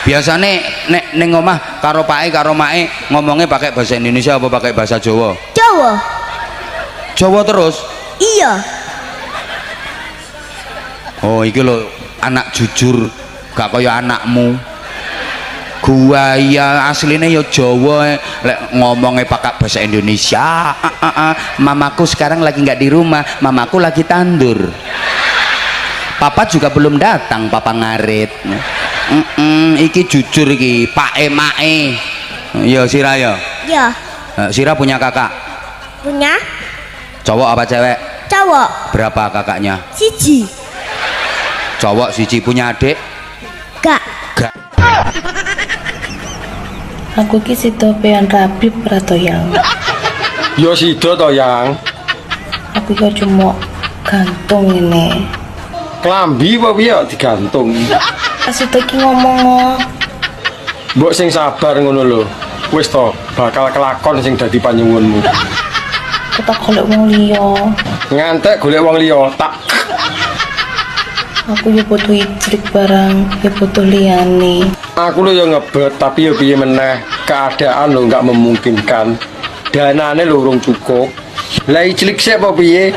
Biasane nek ning omah karo pake karo make ngomongnya pakai bahasa Indonesia apa pakai bahasa Jawa? Jawa. Jawa terus? Iya. Oh, iki lho anak jujur, gak kaya anakmu. Gua ya aslinya ya Jawa, lek ngomongnya pakai bahasa Indonesia. Mamaku sekarang lagi nggak di rumah, mamaku lagi tandur. Papa juga belum datang, papa ngarit. Iki jujur iki, Pak Mae. Ya Sira ya. Ya. Sira punya kakak? Punya? Cowok apa cewek? Cowok. Berapa kakaknya? Siji. Cowok siji. Punya adik? Gak. Gak. Aku ki sida pean rabi prato yang. Yo sida to yang. Aku ki cuma gantung ini. Klambi apa piye digantung? Sida ki ngomong. Mbok sing sabar ngono lho. Wis to, bakal kelakon sing dadi panyuwunmu. Kita golek wong liya. Ngantek golek wong liya, tak. Aku ya butuh ijrik barang, ya butuh liyane. Aku lo yang ngebet, tapi ya piye meneh keadaan lo nggak memungkinkan. Danane lo urung cukup. Lah ijlik sih apa piye?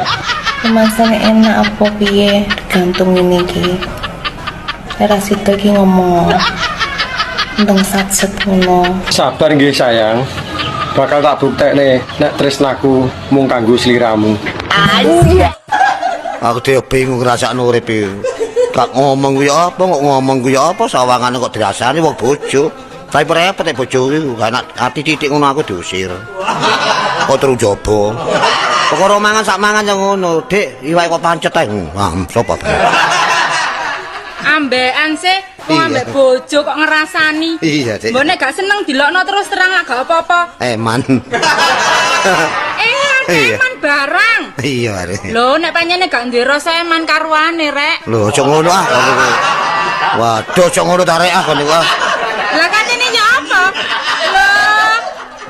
Kemasannya enak apa piye digantung ini ki. Era sida ki ngomong. Ndang satset ngono. Sabar nggih sayang. Bakal tak buktekne nek tresnaku mung kanggo sliramu. Aku dhewe bingung ngrasakno urip iki. Gak ngomong kuwi apa, kok ngomong kuwi apa, sawangane kok dirasani wong bojo. Tapi repot nek bojo kuwi, anak ati titik ngono aku diusir. Kok terus jaba. Perkara mangan sak mangan yang ngono, Dik, iwake kok pancet ae. Sopo? Ambekan sih, wong ambek bojo kok ngerasani. Iya, Dik. Mbok nek gak seneng dilokno terus terang gak apa-apa. Eman. Eman barang. Iya, Rek. Lho, nek pancene gak duwe rasa eman karuane, Rek. Lho, aja ngono ah. Waduh, aja ngono ta Rek ah kon niku. Lah kan ini ya apa? Lho,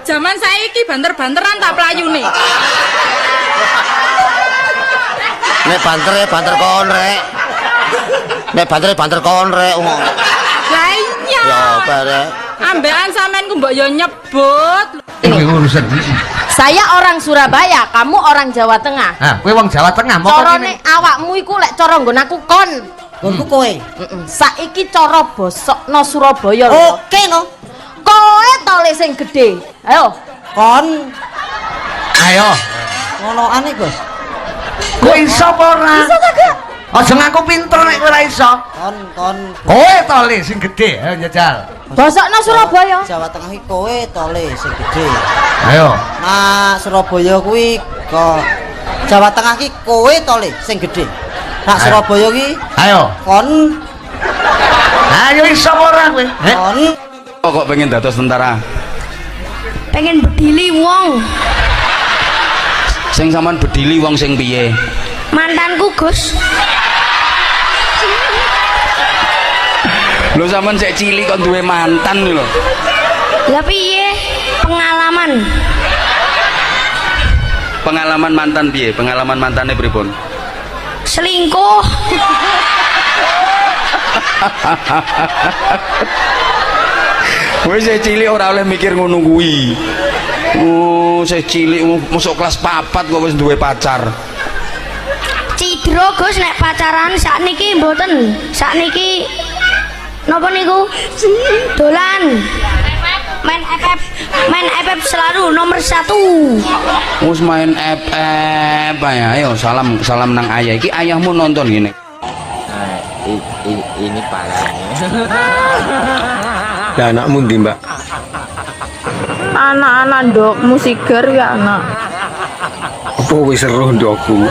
zaman saiki banter-banteran tak playune. Nek banter kon Rek. Nek banter kon Rek. Lah iya. Ya apa Rek? Ambekan sampean ku mbok yo nyebut. Saya orang Surabaya, kamu orang Jawa Tengah. Nah, kowe wong Jawa Tengah, mau Corone awakmu iku lek cara nggon aku kon. Nggonku kowe. Saiki cara bosokno Surabaya lho. Oke no. Kowe tole sing gedhe. Ayo, kon. Ayo. Ngonoane, Gus. Kowe iso apa ora? Iso ta, Kak? Aja ngaku pinter nek kowe ora iso. Kon Kowe to Le sing gedhe, ayo njajal. Bosokno Surabaya. Jawa Tengah iki kowe to Le sing gedhe. Ayo. Nah, Surabaya kuwi kok Jawa Tengah iki kowe to Le sing gedhe. Nak Surabaya ki ayo. Kon Ayo iso ora kowe? Kon Kok pengen dados tentara? Pengen bedili wong. Sing sampean bedili wong sing piye? Mantanku, Gus. Lho sampean sik cilik kok duwe mantan lho. Lah piye pengalaman? Pengalaman mantan piye? Pengalaman mantane pripun? Selingkuh. Wis sik cilik ora oleh mikir ngono kuwi. Oh, sik cilik masuk kelas 4 kok wis duwe pacar. Cidro Gus nek pacaran sakniki mboten. Sakniki napa niku? Dolan. Main FF selalu nomor 1. Wis main FF ya. Ayo salam nang ayah. Iki ayahmu nonton gini. Ini palanya. Lah anakmu ndi, Mbak? Anak-anak ndok musiker ya anak. Apa wis seru ndokku?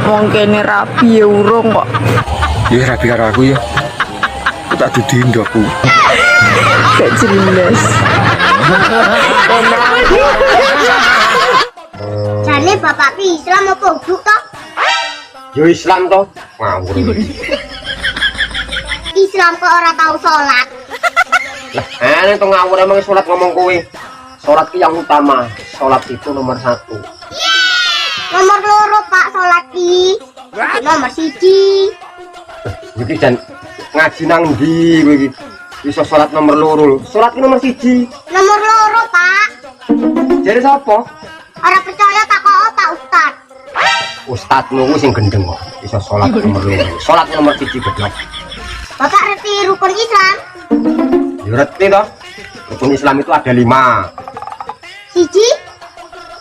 Wong kene rabi ya urung kok. Ya rabi karo aku ya. Aku tak dudi ndokku. Gak jelas. Jane bapak Islam apa huduk toh? Yo Islam toh. Ngawur. Islam kok ora tahu sholat. Lah, to ngawur emang salat ngomong kowe. Salat ki yang utama. Salat itu nomor 1. Nomor loro Pak sholat ki. Nomor 1. Iki jan ngaji nang ndi kowe iki? Bisa salat nomor 2. Salat ki nomor 1. Nomor loro Pak. Jare sapa? Ora percaya tak kok Pak Ustad. Ustadmu kuwi sing gendeng kok. Bisa salat nomor 2. Salat nomor 1 goblok. Bapak ngerti rukun Islam? Ya ngerti toh. Rukun Islam itu ada 5. 1.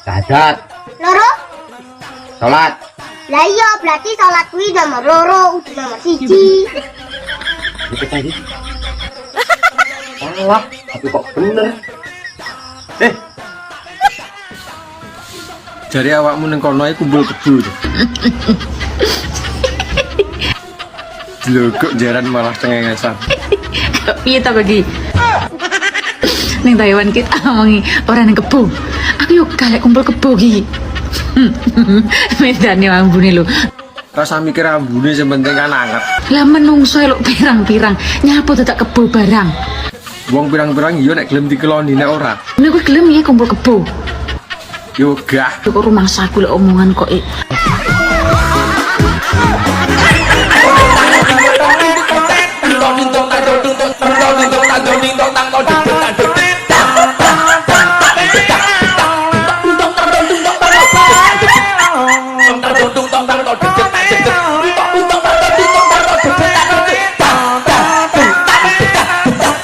Syahadat, Loro. salat. Lah iya berarti sholat kuwi nomor loro, udah nomor 1. Iki tadi. Salah, tapi kok bener. Jari awakmu ning kono iki kumpul kebo. Lho kok jaran malah cengengesan. Piye ta bagi? Ning Taiwan kita ngomongi orang ning kebo. Aku yo galek kumpul kebo iki. Medane ambune lho. Rasa mikir ambune sing penting kan anget. Lah menungso lho pirang-pirang nyapo dadak kebo barang. Wong pirang-pirang yo nek gelem dikeloni nek ora. Nek kowe gelem ya kumpul kebo. Yo gak. Kok rumah saku lek omongan kok